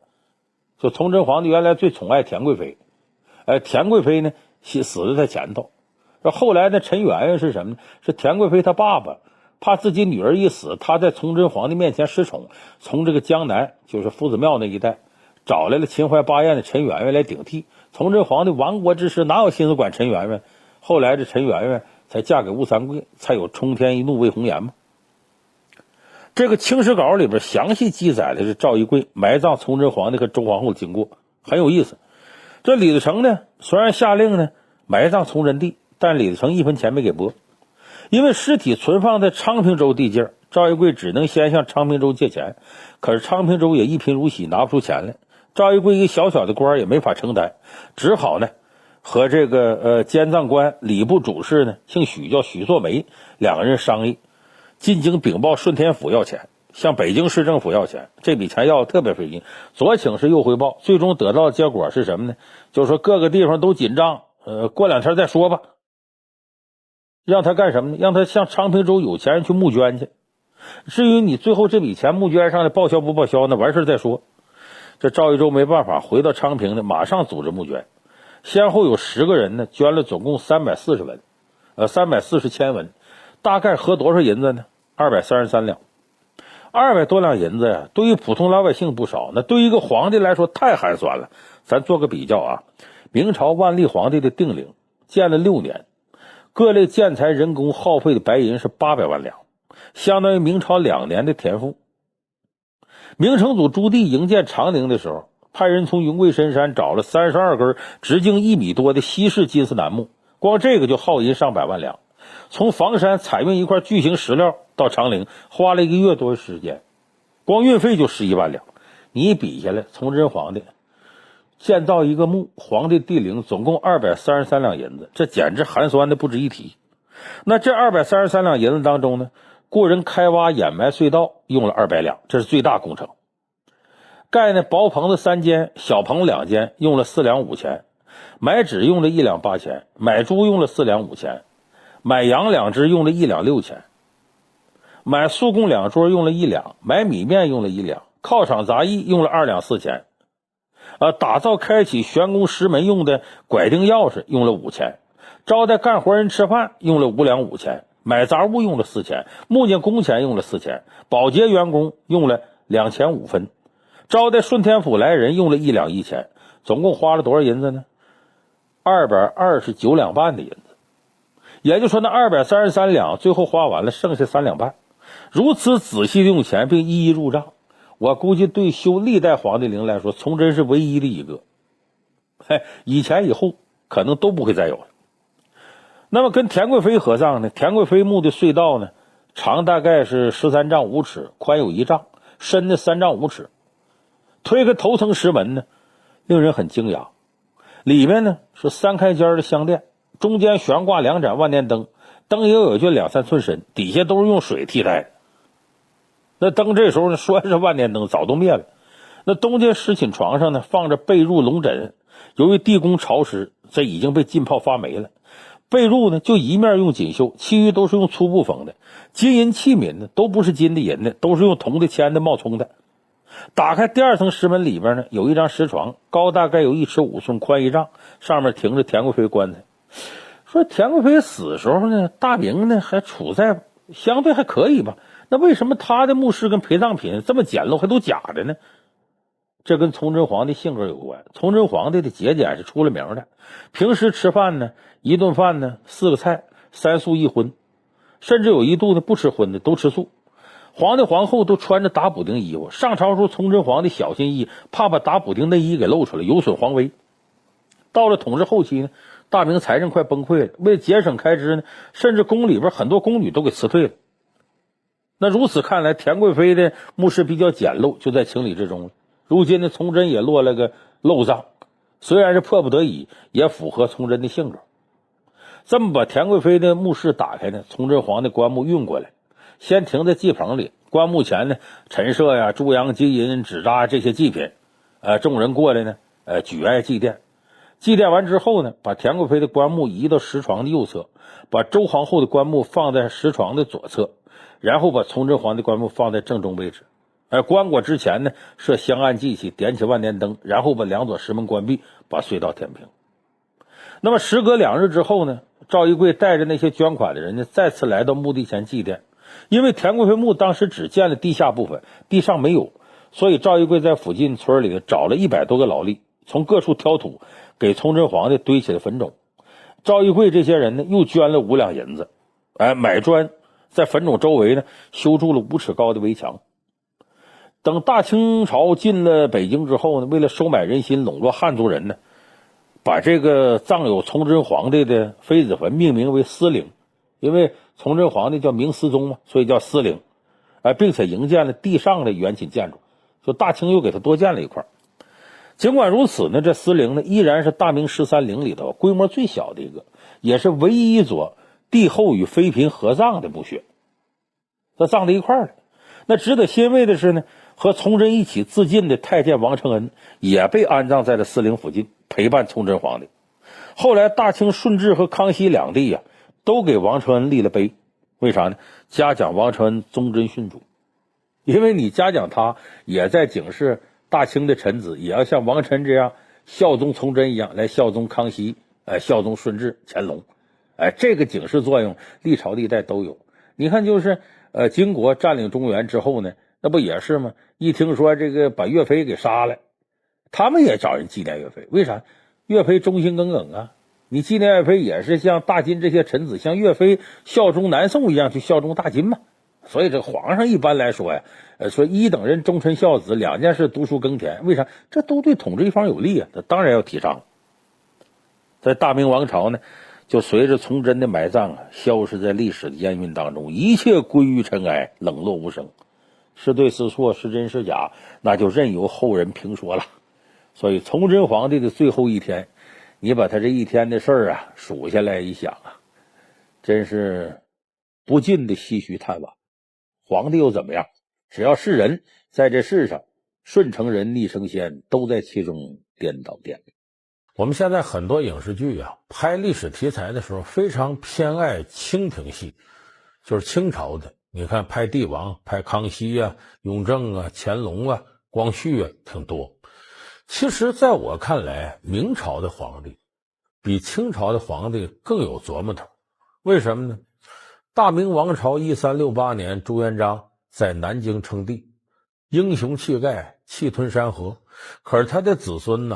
就崇祯皇帝原来最宠爱田贵妃，田贵妃呢死在他前头。后来呢，陈圆圆是什么呢？是田贵妃他爸爸怕自己女儿一死，他在崇祯皇帝面前失宠，从这个江南就是夫子庙那一带找来了秦淮八艳的陈圆圆来顶替。崇祯皇帝亡国之时哪有心思管陈圆圆？后来这陈圆圆才嫁给吴三桂，才有冲天一怒为红颜嘛。这个清史稿里边详细记载的是赵一贵埋葬崇祯皇帝和周皇后的经过，很有意思。这李自成呢，虽然下令呢埋葬崇祯帝，但李自成一分钱没给拨。因为尸体存放在昌平州地界，赵一贵只能先向昌平州借钱，可是昌平州也一贫如洗，拿不出钱来。赵一贵一个小小的官也没法承担，只好呢和这个监葬官礼部主事呢姓许，叫许作梅，两个人商议，进京禀报顺天府要钱，向北京市政府要钱。这笔钱要的特别费劲，左请示右汇报，最终得到的结果是什么呢？就是说各个地方都紧张，过2天再说吧。让他干什么呢？让他向昌平州有钱人去募捐去。至于你最后这笔钱募捐上来报销不报销，那完事再说。这赵一舟没办法，回到昌平呢，马上组织募捐，先后有10个人呢捐了总共340文，340千文，大概合多少银子呢？233两。200多两银子呀，对于普通老百姓不少，那对于一个皇帝来说太寒酸了。咱做个比较啊，明朝万历皇帝的定陵建了6年，各类建材人工耗费的白银是800万两，相当于明朝2年的田赋。明成祖朱棣营建长陵的时候，派人从云贵深山找了32根直径1米多的西式金丝楠木，光这个就耗银上百万两。从房山采运一块巨型石料到长陵，花了1个月多的时间，光运费就11万两。你比下来，崇祯皇帝建造一个墓，皇帝帝陵总共233两银子，这简直寒酸的不值一提。那这233两银子当中呢，雇人开挖掩埋隧道用了200两，这是最大工程。盖呢薄棚子3间，小棚2间，用了4两5钱。买纸用了1两8钱，买猪用了4两5钱，买羊2只用了1两6钱，买素供2桌用了1两，买米面用了1两，犒赏杂役用了2两4钱。打造开启玄宫石门用的拐钉钥匙用了5钱，招待干活人吃饭用了5两5钱，买杂物用了4钱，木匠工钱用了4钱，保洁员工用了2钱5分，招待顺天府来人用了1两1钱，总共花了多少银子呢？229两半的银子。也就是说，那233两最后花完了，剩下3两半。如此仔细的用钱并一一入账，我估计对修历代皇帝陵来说，崇祯是唯一的一个。以前以后可能都不会再有了。那么跟田贵妃合葬呢，田贵妃墓的隧道呢，长大概是13丈5尺，宽有1丈，深的3丈5尺。推开头层石门呢，令人很惊讶。里面呢是3开间的香殿，中间悬挂2盏万年灯，灯也有就2、3寸深，底下都是用水替代的。那灯这时候呢，说是万年灯，早都灭了。那东间侍寝床上呢，放着被褥龙枕，由于地宫潮湿，这已经被浸泡发霉了。被褥呢，就一面用锦绣，其余都是用粗布缝的。金银器皿呢，都不是金的银的，都是用铜的铅的冒充的。打开第2层石门里边呢，有一张石床，高大概有1尺5寸，宽1丈，上面停着田贵妃棺材。说田贵妃死时候呢，大明呢还处在相对还可以吧，那为什么他的墓室跟陪葬品这么简陋，还都假的呢？这跟崇祯皇帝性格有关。崇祯皇帝的节俭是出了名的，平时吃饭呢，1顿饭呢4个菜，3素1荤，甚至有一度呢不吃荤的，都吃素。皇帝皇后都穿着打补丁衣服，上朝时候崇祯皇帝小心翼翼，怕把打补丁内衣给露出来，有损皇威。到了统治后期呢，大明财政快崩溃了，为了节省开支呢，甚至宫里边很多宫女都给辞退了。那如此看来，田贵妃的墓室比较简陋，就在情理之中了。如今呢，崇祯也落了个漏葬，虽然是迫不得已，也符合崇祯的性格。这么把田贵妃的墓室打开呢，崇祯皇帝棺木运过来，先停在祭棚里，棺木前呢，陈设呀、猪羊金银纸扎这些祭品，众人过来呢，举哀祭奠。祭奠完之后呢，把田贵妃的棺木移到石床的右侧，把周皇后的棺木放在石床的左侧，然后把崇祯皇帝棺木放在正中位置。棺椁之前呢，设香案祭器，点起万年灯，然后把2座石门关闭，把隧道填平。那么时隔2日之后呢，赵一贵带着那些捐款的人呢，再次来到墓地前祭奠。因为田贵妃墓当时只建了地下部分，地上没有，所以赵一贵在附近村里找了100多个劳力，从各处挑土，给崇祯皇帝堆起了坟冢。赵一贵这些人呢，又捐了5两银子，买砖，在坟冢周围呢，修筑了5尺高的围墙。等大清朝进了北京之后呢，为了收买人心，笼络汉族人呢，把这个葬有崇祯皇帝的妃子坟命名为思陵，因为崇祯皇帝叫明思宗嘛，所以叫思陵，并且营建了地上的原寝建筑，就大清又给他多建了一块。尽管如此呢，这思陵呢依然是大明13陵里头规模最小的一个，也是唯一一座帝后与妃嫔合葬的墓穴，他葬在一块了。那值得欣慰的是呢，和崇祯一起自尽的太监王承恩也被安葬在了思陵附近，陪伴崇祯皇帝。后来大清顺治和康熙2帝都给王承恩立了碑，为啥呢？嘉奖王承恩忠贞殉主，因为你嘉奖他，也在警示大清的臣子也要像王承恩这样效忠从真一样来效忠康熙，效忠顺治、乾隆，这个警示作用历朝历代都有。你看，就是金国占领中原之后呢，那不也是吗？一听说这个把岳飞给杀了，他们也找人纪念岳飞，为啥？岳飞忠心耿耿啊。你纪念岳飞也是像大金这些臣子像岳飞效忠南宋一样去效忠大金嘛。所以这个皇上一般来说呀，说一等人忠臣孝子，两件事读书耕田，为啥？这都对统治一方有利啊，他当然要提倡。在大明王朝呢，就随着崇祯的埋葬消失在历史的烟云当中，一切归于尘埃，冷落无声，是对是错，是真是假，那就任由后人评说了。所以崇祯皇帝的最后一天，你把他这一天的事儿数下来一想真是不禁的唏嘘叹惋。皇帝又怎么样？只要是人，在这世上，顺承人逆承仙，都在其中颠倒颠倒。我们现在很多影视剧拍历史题材的时候非常偏爱清廷戏，就是清朝的。你看拍帝王，拍康熙雍正乾隆光绪挺多。其实在我看来，明朝的皇帝比清朝的皇帝更有琢磨头。为什么呢？大明王朝1368年，朱元璋在南京称帝，英雄气概，气吞山河。可是他的子孙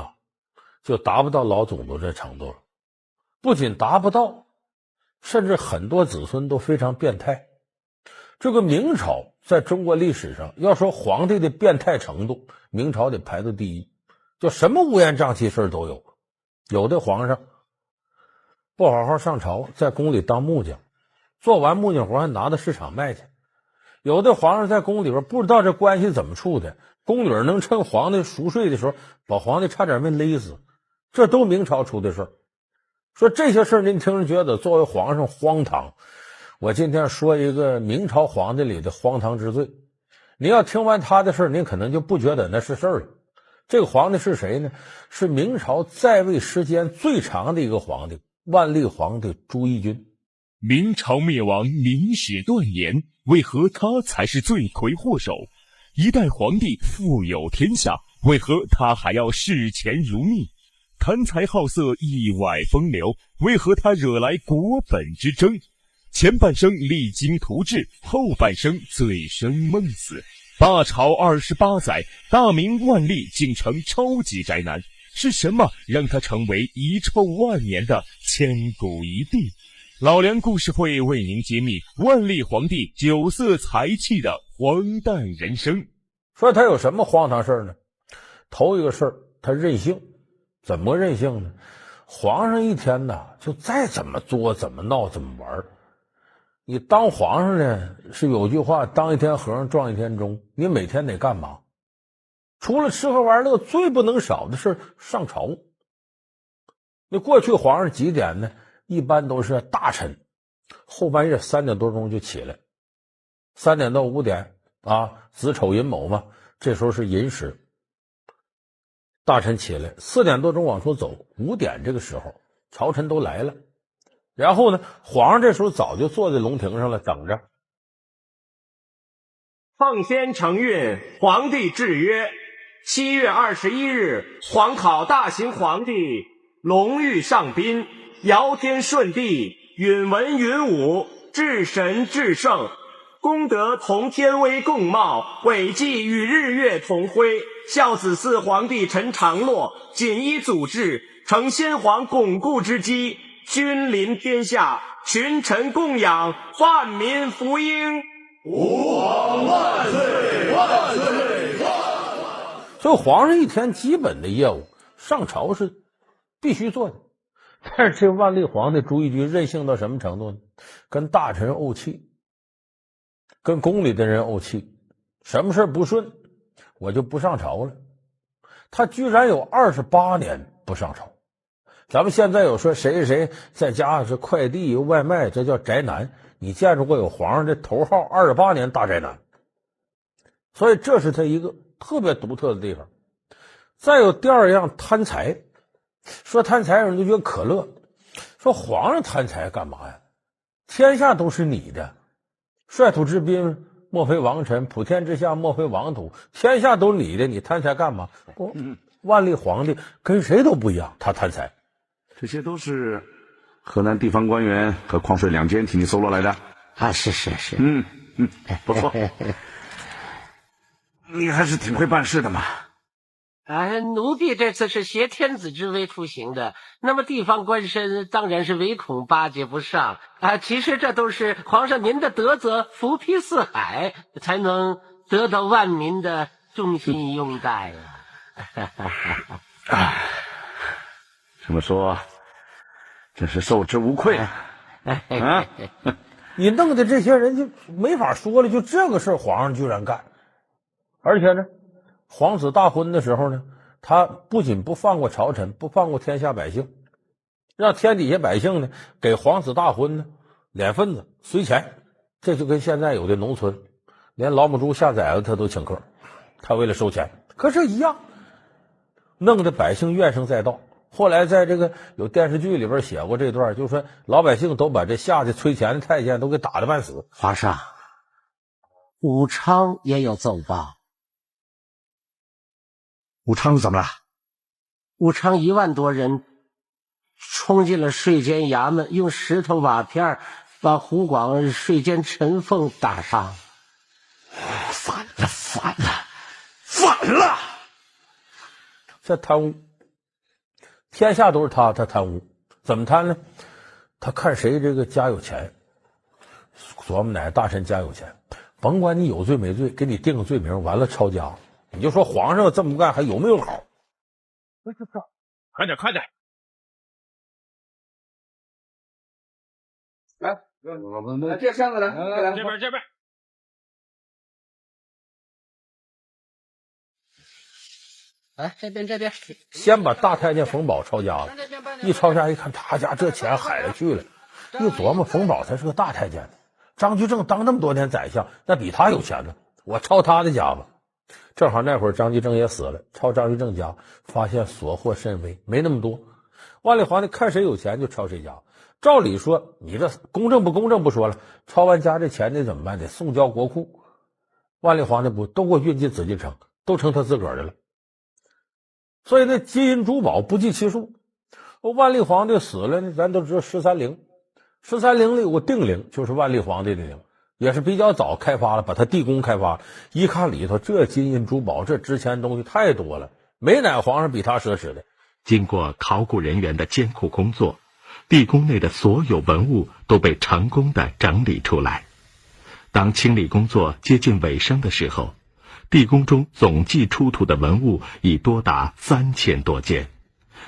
就达不到老总督这程度了。不仅达不到，甚至很多子孙都非常变态。这个明朝在中国历史上要说皇帝的变态程度，明朝得排到第一，就什么乌烟瘴气事都有。有的皇上不好好上朝，在宫里当木匠，做完木匠活还拿到市场卖去。有的皇上在宫里边不知道这关系怎么处的，宫女能趁皇帝熟睡的时候把皇帝差点没勒死，这都明朝出的事儿。说这些事儿您听着觉得作为皇上荒唐，我今天说一个明朝皇帝里的荒唐之最。你要听完他的事儿，您可能就不觉得那是事儿了。这个皇帝是谁呢？是明朝在位时间最长的一个皇帝，万历皇帝朱翊钧。明朝灭亡，明史断言，为何他才是罪魁祸首？一代皇帝富有天下，为何他还要视钱如命？贪财好色，意外风流，为何他惹来国本之争？前半生励精图治，后半生醉生梦死。霸朝28载，大明万历竟成超级宅男，是什么让他成为遗臭万年的千古一帝？老梁故事会为您揭秘万历皇帝酒色财气的荒诞人生。说他有什么荒唐事呢？头一个事儿，他任性。怎么任性呢？皇上一天就再怎么作怎么闹怎么玩。你当皇上呢，是有句话，当一天和尚撞一天钟。你每天得干嘛？除了吃喝玩乐，最不能少的是上朝。那过去皇上几点呢？一般都是大臣后半夜3点多钟就起来，3点到5点子丑寅卯嘛，这时候是寅时。大臣起来4点多钟往出走，5点这个时候朝臣都来了。然后呢，皇上这时候早就坐在龙庭上了，等着。奉先承运，皇帝制曰：7月21日，皇考大行皇帝，龙御上宾，尧天顺地，允文允武，至神至圣，功德同天威共茂，伟绩与日月同辉。孝子嗣皇帝陈长乐，谨依祖制，承先皇巩固之基，君临天下，群臣供养，万民福英。吾皇万岁万岁万！所以皇上一天基本的业务上朝是必须做的。但是这万历皇帝朱翊钧任性到什么程度呢？跟大臣怄气，跟宫里的人怄气，什么事不顺我就不上朝了。他居然有28年不上朝。咱们现在有说谁谁在家是快递外卖，这叫宅男。你见着过有皇上这头号28年大宅男？所以这是他一个特别独特的地方。再有第二样，贪财。说贪财有人就觉得可乐，说皇上贪财干嘛呀？天下都是你的，率土之滨，莫非王臣；普天之下，莫非王土。天下都你的，你贪财干嘛？不，万历皇帝跟谁都不一样，他贪财。这些都是河南地方官员和矿税两监替你搜罗来的啊，是，不错，你还是挺会办事的嘛。奴婢这次是挟天子之威出行的，那么地方官绅当然是唯恐巴结不上啊。其实这都是皇上您的德泽，福披四海，才能得到万民的衷心拥戴啊。这么说，真是受之无愧啊！你弄的这些人就没法说了，就这个事儿，皇上居然干，而且呢。皇子大婚的时候呢，他不仅不放过朝臣，不放过天下百姓，让天底下百姓呢给皇子大婚呢敛份子随钱。这就跟现在有的农村连老母猪下崽子他都请客，他为了收钱，可是一样，弄得百姓怨声载道。后来在这个有电视剧里边写过这段，就是说老百姓都把这下去催钱的太监都给打得半死。皇上，武昌也有奏报。武昌怎么了？武昌1万多人冲进了税监衙门，用石头瓦片把湖广税监陈凤打伤。反了！这贪污，天下都是他贪污，怎么贪呢？他看谁这个家有钱，琢磨哪个大臣家有钱，甭管你有罪没罪，给你定个罪名，完了抄家。你就说皇上这么干还有没有好？快点！来，这箱子来，这边。这边。先把大太监冯保抄家了，一抄家一看，他家这钱海了去了。一琢磨，冯保才是个大太监，张居正当那么多年宰相，那比他有钱呢。我抄他的家吧。正好那会儿张居正也死了，抄张居正家，发现所获甚微，没那么多。万历皇帝看谁有钱就抄谁家。照理说，你这公正不公正不说了，抄完家这钱得怎么办？得送交国库。万历皇帝不都给我运进紫禁城，都成他自个儿的了。所以那金银珠宝不计其数。万历皇帝死了呢，咱都知道13陵，13陵里有个定陵，就是万历皇帝的陵。也是比较早开发了，把他地宫开发了，一看里头这金银珠宝这值钱东西太多了，没哪个皇上比他奢侈的。经过考古人员的艰苦工作，地宫内的所有文物都被成功的整理出来。当清理工作接近尾声的时候，地宫中总计出土的文物已多达3000多件，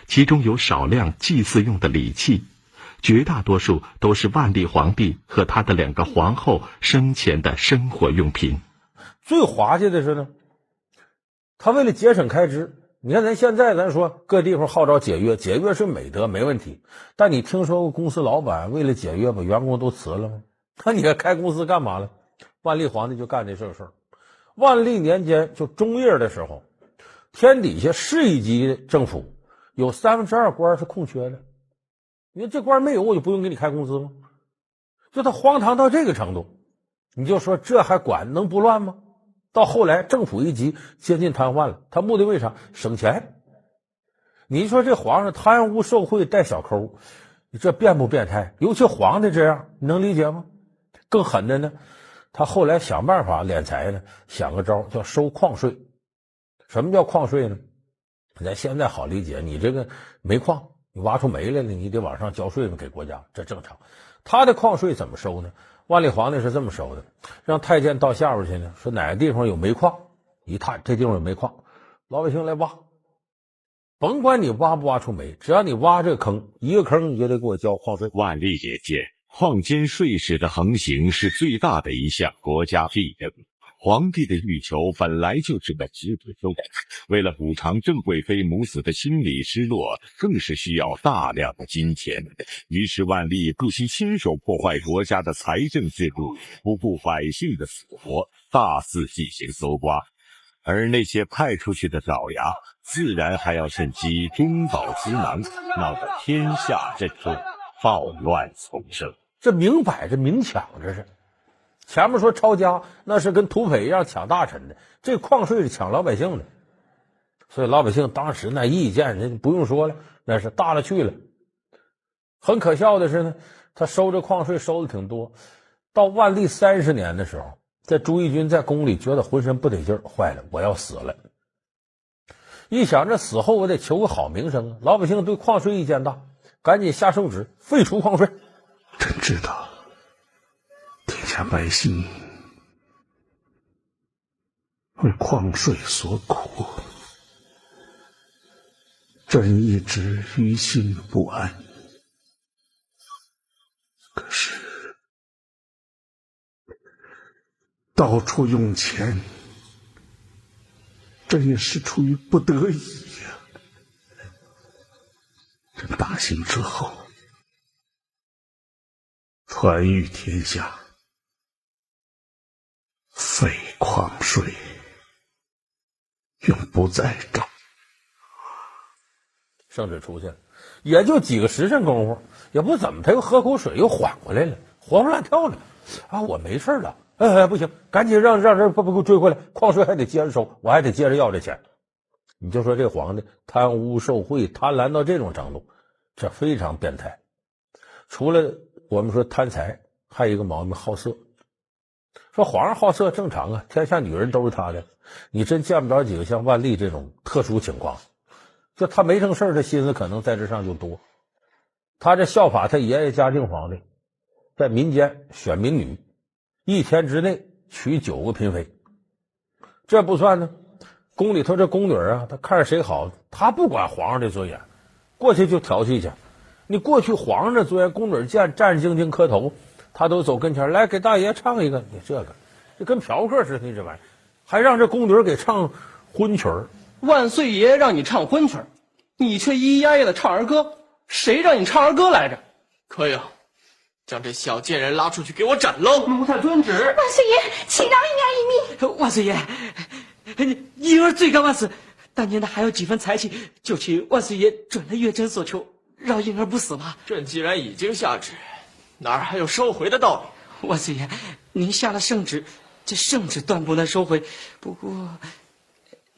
其中有少量祭祀用的礼器，绝大多数都是万历皇帝和他的2个皇后生前的生活用品。最滑稽的是呢，他为了节省开支，你看咱现在咱说各地方号召节约，节约是美德没问题，但你听说过公司老板为了节约把员工都辞了吗？那你开公司干嘛了？万历皇帝就干这事儿。万历年间就中叶的时候，天底下市一级政府有2/3官是空缺的，因为这官没有我就不用给你开工资吗？就他荒唐到这个程度，你就说这还管能不乱吗？到后来政府一级接近瘫痪了，他目的为啥？省钱。你说这皇上贪污受贿带小抠，这变不变态？尤其皇帝这样，你能理解吗？更狠的呢，他后来想办法敛财呢，想个招叫收矿税。什么叫矿税呢？咱现在好理解，你这个煤矿你挖出煤来了，你得往上交税嘛，给国家，这正常。他的矿税怎么收呢？万历皇帝是这么收的，让太监到下边去呢，说哪个地方有煤矿，一探这地方有煤矿，老百姓来挖，甭管你挖不挖出煤，只要你挖这个坑，一个坑你就得给我交矿税。万历年间，矿监税使的横行是最大的一项国家弊政。皇帝的欲求本来就是个直不收，为了补偿郑贵妃母子的心理失落，更是需要大量的金钱。于是万历不惜亲手破坏国家的财政制度，不顾百姓的死活，大肆进行搜刮。而那些派出去的爪牙，自然还要趁机中饱私囊，闹得天下震动，暴乱丛生。这明摆着明抢，这是。前面说抄家，那是跟土匪一样抢大臣的，这矿税是抢老百姓的。所以老百姓当时那意见人不用说了，那是大了去了。很可笑的是呢，他收这矿税收的挺多。到万历30年的时候，这朱翊钧在宫里觉得浑身不得劲儿，坏了，我要死了。一想这死后我得求个好名声啊，老百姓对矿税意见大，赶紧下圣旨废除矿税。朕知道天下百姓为矿税所苦，朕一直于心不安。可是到处用钱，朕也是出于不得已呀。朕大行之后，传谕天下，废矿税，永不再征。圣旨出去了，也就几个时辰功夫，也不怎么，他又喝口水，又缓过来了，活蹦乱跳了。啊，我没事了。不行，赶紧让人不追回来，矿税还得接着收，我还得接着要这钱。你就说这皇帝贪污受贿，贪婪到这种程度，这非常变态。除了我们说贪财，还有一个毛病，好色。说皇上好色正常啊，天下女人都是他的，你真见不着几个像万历这种特殊情况。就他没正事，这心思可能在这上就多。他这效法他爷爷嘉靖皇帝，在民间选民女，1天之内娶9个嫔妃。这不算呢，宫里头这宫女啊，他看着谁好，他不管皇上的尊严，过去就调戏去。你过去皇上的尊严，宫女见战兢兢磕头，他都走跟前来给大爷唱一个。你这跟嫖客似的，你这玩意儿还让这宫女给唱婚曲儿。万岁爷让你唱婚曲，你却咿咿呀呀的唱儿歌，谁让你唱儿歌来着？可以，将这小贱人拉出去给我斩喽！奴才遵旨。万岁爷，请饶银儿一命。万岁爷，银儿罪该万死，当年的还有几分才气，就请万岁爷准了月珍所求，饶银儿不死吧。朕既然已经下旨，哪儿还有收回的道理？万岁爷，您下了圣旨，这圣旨断不能收回。不过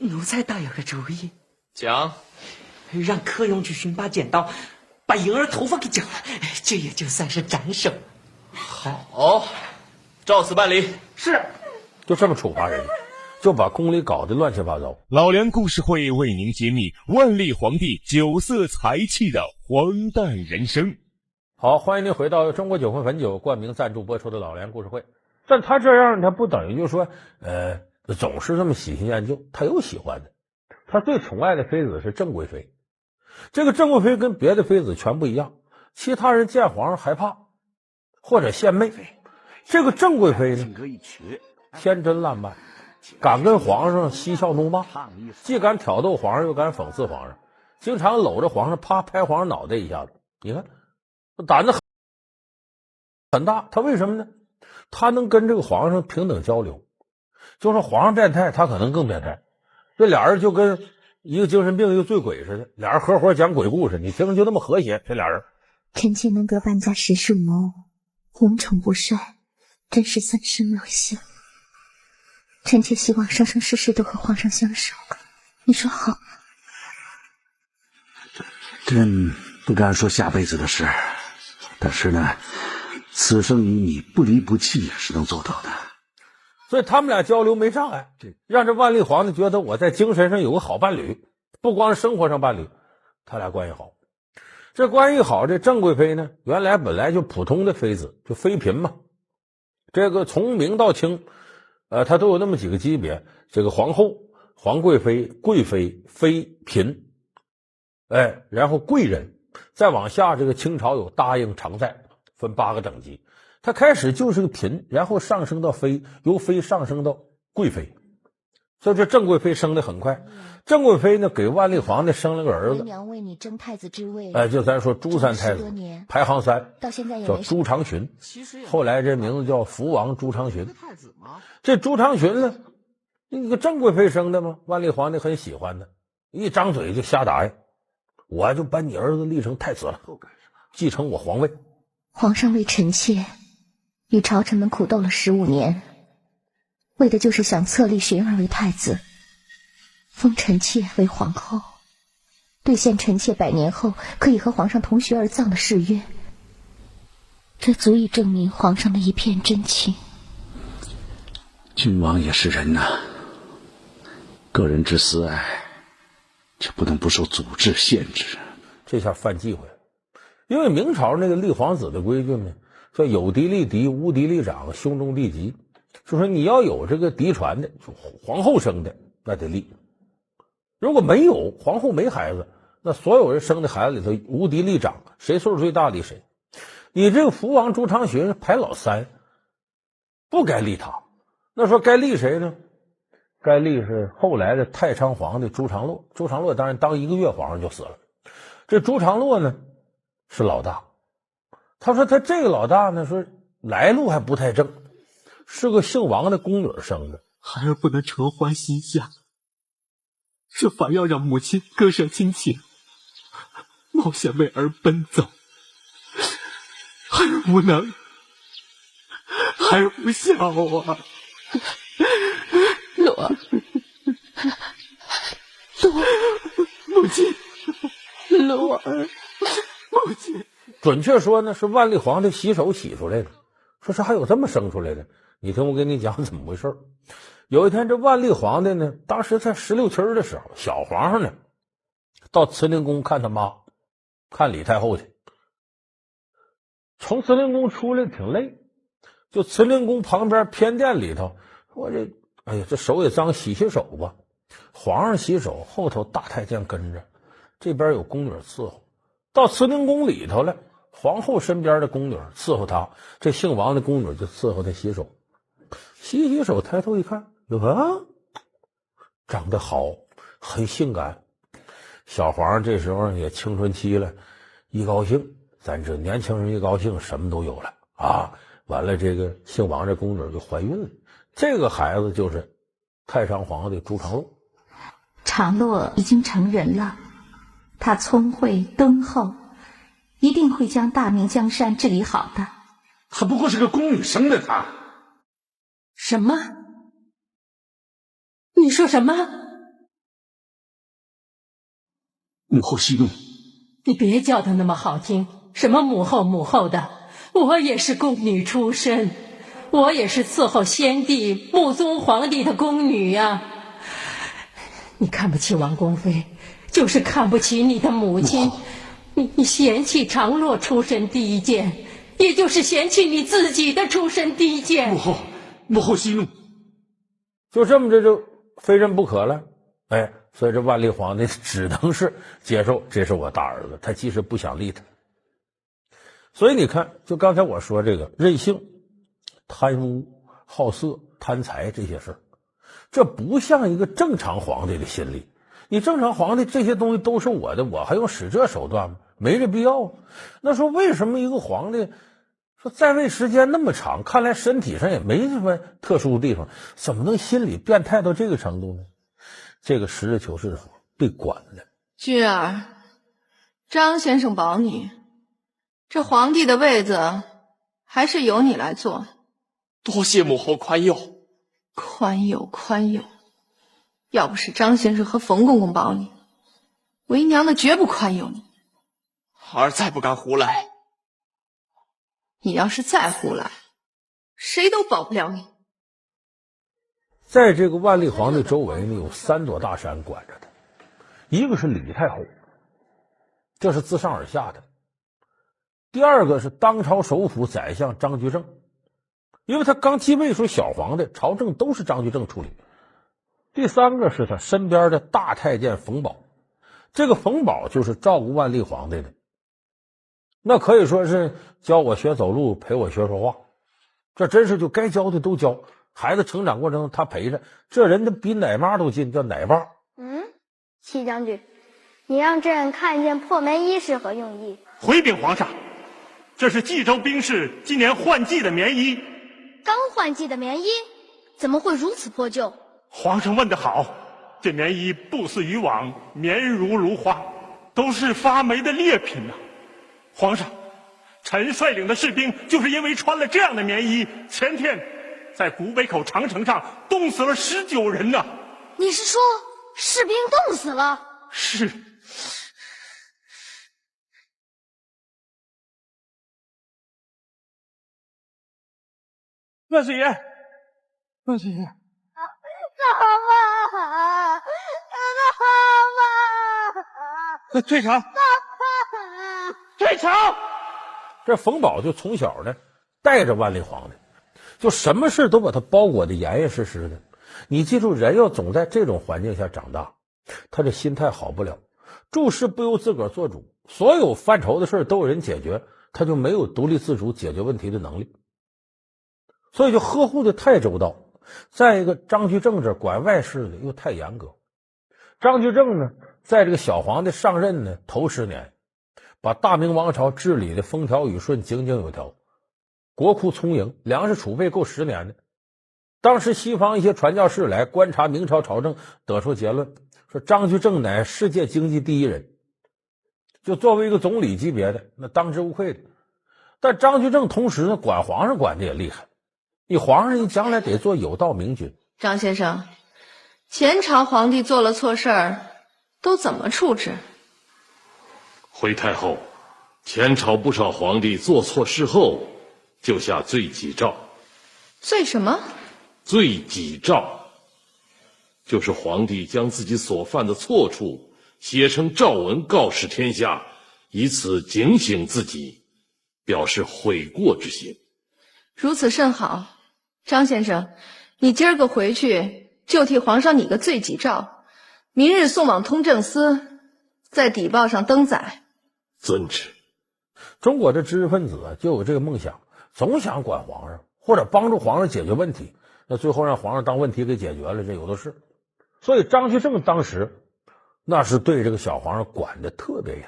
奴才倒有个主意。讲。让柯勇去寻把剪刀，把银儿头发给剪了，这也就算是斩首。好，照此办理。是。就这么处罚人，就把宫里搞得乱七八糟。老梁故事会为您揭秘万历皇帝酒色财气的荒诞人生。好，欢迎您回到中国酒魂汾酒冠名赞助播出的老梁故事会。但他这样，他不等于就说总是这么喜新厌旧，他有喜欢的。他最宠爱的妃子是郑贵妃。这个郑贵妃跟别的妃子全不一样，其他人见皇上害怕或者献媚，这个郑贵妃呢天真烂漫，敢跟皇上嬉笑怒骂，既敢挑逗皇上又敢讽刺皇上，经常搂着皇上啪拍皇上脑袋一下子。你看胆子很大，他为什么呢？他能跟这个皇上平等交流，就说皇上变态，他可能更变态。这俩人就跟一个精神病一个醉鬼似的，俩人合伙讲鬼故事，你听着就那么和谐。这俩人臣妾能得半家实属谋，红宠不衰，真是三生有幸。臣妾希望生生世世都和皇上相守，你说好吗？朕不敢说下辈子的事，但是呢，此生与你不离不弃是能做到的。所以他们俩交流没障碍，让这万历皇帝觉得我在精神上有个好伴侣，不光是生活上伴侣，他俩关系好。这关系好，这郑贵妃呢，原来本来就普通的妃子，就妃嫔嘛。这个从明到清，她都有那么几个级别，这个皇后、皇贵妃、贵妃、妃嫔，然后贵人，再往下这个清朝有答应、常在，分8个等级。他开始就是个嫔，然后上升到妃，由妃上升到贵妃，所以这郑贵妃升得很快。郑贵妃呢，给万历皇帝生了个儿子，娘为你争太子之位，就咱说朱三太子，排行3，到现在也叫朱常洵，后来这名字叫福王朱常洵。这朱常洵呢，那个郑贵妃生的嘛，万历皇帝很喜欢的，一张嘴就瞎答应，我就把你儿子立成太子了，继承我皇位。皇上为臣妾与朝臣们苦斗了15年，为的就是想册立雪儿为太子，封臣妾为皇后，兑现臣妾100年后可以和皇上同穴而葬的誓约。这足以证明皇上的一片真情。君王也是人呐，个人之私爱却不能不受祖制限制。这下犯忌讳了，因为明朝那个立皇子的规矩呢，叫有嫡立嫡，无嫡立长，兄终弟及。就说你要有这个嫡传的，就皇后生的那得立；如果没有，皇后没孩子，那所有人生的孩子里头无嫡立长，谁岁数最大立谁。你这个福王朱常洵排老3，不该立他。那说该立谁呢？该立是后来的太昌皇帝朱常洛。朱常洛当然当1个月皇上就死了。这朱常洛呢是老大，他说他这个老大呢说来路还不太正，是个姓王的宫女生的，孩儿不能承欢膝下，这反要让母亲割舍亲情，冒险为儿奔走，孩儿无能，孩儿不孝啊！洛，母亲，洛儿，母亲。准确说呢是万历皇帝洗手洗出来的。说是还有这么生出来的，你听我跟你讲怎么回事。有一天这万历皇帝呢，当时在16七的时候，小皇上呢到慈宁宫看他妈，看李太后去。从慈宁宫出来挺累，就慈宁宫旁边偏殿里头，我这哎呀这手也脏，洗洗手吧。皇上洗手，后头大太监跟着，这边有宫女伺候。到慈宁宫里头了，皇后身边的宫女伺候他，这姓王的宫女就伺候他洗手。洗洗手，抬头一看，哟，长得好，很性感。小皇上这时候也青春期了，一高兴，咱这年轻人一高兴，什么都有了啊！完了，这个姓王这宫女就怀孕了，这个孩子就是太上皇帝朱常洛。常洛已经成人了，他聪慧敦厚，一定会将大明江山治理好的。他不过是个宫女生的他。什么？你说什么？母后息怒。你别叫他那么好听，什么母后母后的，我也是宫女出身，我也是伺候先帝穆宗皇帝的宫女呀。你看不起王宫妃，就是看不起你的母亲。你嫌弃常洛出身低贱，也就是嫌弃你自己的出身低贱。母后息怒。就这么着就非认不可了。哎，所以这万历皇帝只能是接受这是我大儿子，他其实不想立他。所以你看，就刚才我说这个任性、贪污、好色、贪财这些事儿，这不像一个正常皇帝的心理。你正常皇帝这些东西都是我的，我还用使这手段吗？没这必要。那说为什么一个皇帝说在位时间那么长，看来身体上也没什么特殊的地方，怎么能心理变态到这个程度呢？这个实事求是说被管了。俊儿，张先生保你，这皇帝的位子还是由你来做。多谢母后宽宥。宽宥宽宥，要不是张先生和冯公公保你，为娘的绝不宽宥你。儿再不敢胡来。你要是再胡来，谁都保不了你。在这个万历皇帝周围呢，有3座大山管着他，一个是李太后，这是自上而下的；第二个是当朝首辅宰相张居正，因为他刚继位时候小皇帝，朝政都是张居正处理；第三个是他身边的大太监冯保，这个冯保就是照顾万历皇帝的，那可以说是教我学走路，陪我学说话，这真是就该教的都教。孩子成长过程中他陪着，这人他比奶妈都近，叫奶爸。戚将军，你让朕看见破棉衣是何用意？回禀皇上，这是冀州兵士今年换季的棉衣。刚换季的棉衣怎么会如此破旧？皇上问得好，这棉衣不似以往棉如芦花，都是发霉的劣品呐。皇上，臣率领的士兵就是因为穿了这样的棉衣，前天在古北口长城上冻死了19人呢。你是说士兵冻死了？是。万岁爷，万岁爷，那退场，退场！这冯保就从小呢带着万历皇帝，就什么事都把他包裹得严严实实的。你记住，人要总在这种环境下长大，他这心态好不了，诸事不由自个儿做主，所有犯愁的事都有人解决，他就没有独立自主解决问题的能力，所以就呵护的太周到。再一个，张居正这管外事的又太严格。张居正呢，在这个小皇帝上任呢头10年，把大明王朝治理的风调雨顺，井井有条，国库充盈，粮食储备够10年的。当时西方一些传教士来观察明朝朝政，得出结论说张居正乃世界经济第一人，就作为一个总理级别的，那当之无愧的。但张居正同时呢，管皇上管的也厉害，你皇上你将来得做有道明君。张先生，前朝皇帝做了错事儿，都怎么处置？回太后，前朝不少皇帝做错事后，就下罪己诏。罪什么？罪己诏，就是皇帝将自己所犯的错处写成诏文告示天下，以此警醒自己，表示悔过之心。如此甚好。张先生，你今儿个回去就替皇上拟个罪己诏，明日送往通政司，在底报上登载。遵旨。中国的知识分子就有这个梦想，总想管皇上或者帮助皇上解决问题，那最后让皇上当问题给解决了，这有的是。所以张居正当时那是对这个小皇上管得特别严。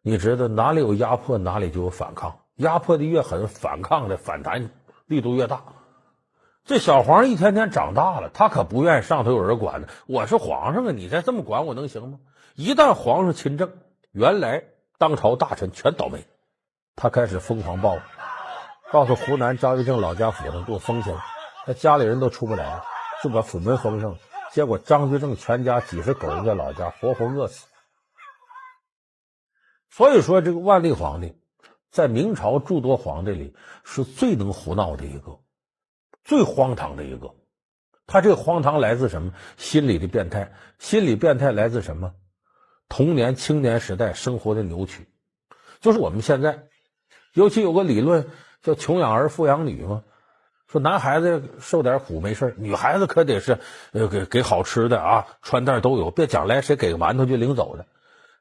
你知道哪里有压迫哪里就有反抗，压迫的越狠，反抗的反弹力度越大。这小皇上一天天长大了，他可不愿意上头有人管的。我是皇上啊，你再这么管我能行吗？一旦皇上亲政，原来当朝大臣全倒霉。他开始疯狂报，告诉湖南张居正老家府上给我封起来，那家里人都出不来了，就把府门封上了。结果张居正全家几十口人在老家活活饿死。所以说这个万历皇帝在明朝诸多皇帝里是最能胡闹的一个，最荒唐的一个。他这个荒唐来自什么？心理的变态。心理变态来自什么？童年青年时代生活的扭曲。就是我们现在尤其有个理论叫穷养儿富养女嘛，说男孩子受点苦没事，女孩子可得是给好吃的啊，穿戴都有，别将来谁给个馒头就领走的。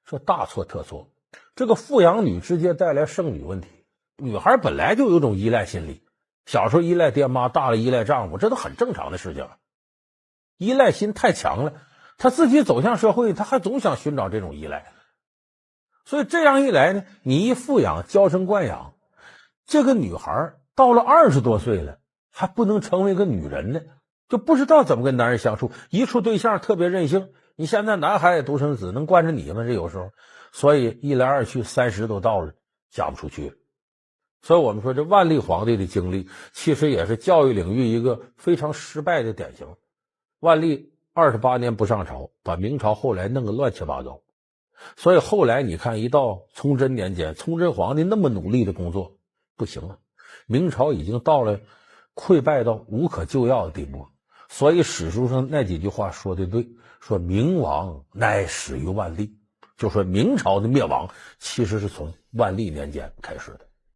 说大错特错。这个富养女直接带来生女问题。女孩本来就有种依赖心理，小时候依赖爹妈，大了依赖丈夫，这都很正常的事情。依赖心太强了，她自己走向社会，她还总想寻找这种依赖。所以这样一来呢，你一富养娇生惯养，这个女孩到了20多岁了还不能成为一个女人呢，就不知道怎么跟男人相处，一处对象特别任性。你现在男孩独生子能惯着你吗？这有时候，所以一来二去30都到了，嫁不出去了。所以我们说这万历皇帝的经历其实也是教育领域一个非常失败的典型。万历28年不上朝，把明朝后来弄个乱七八糟。所以后来你看，一到崇祯年间，崇祯皇帝那么努力的工作不行了，明朝已经到了溃败到无可救药的地步。所以史书上那几句话说的对，说明亡乃始于万历，就说明朝的灭亡其实是从万历年间开始的。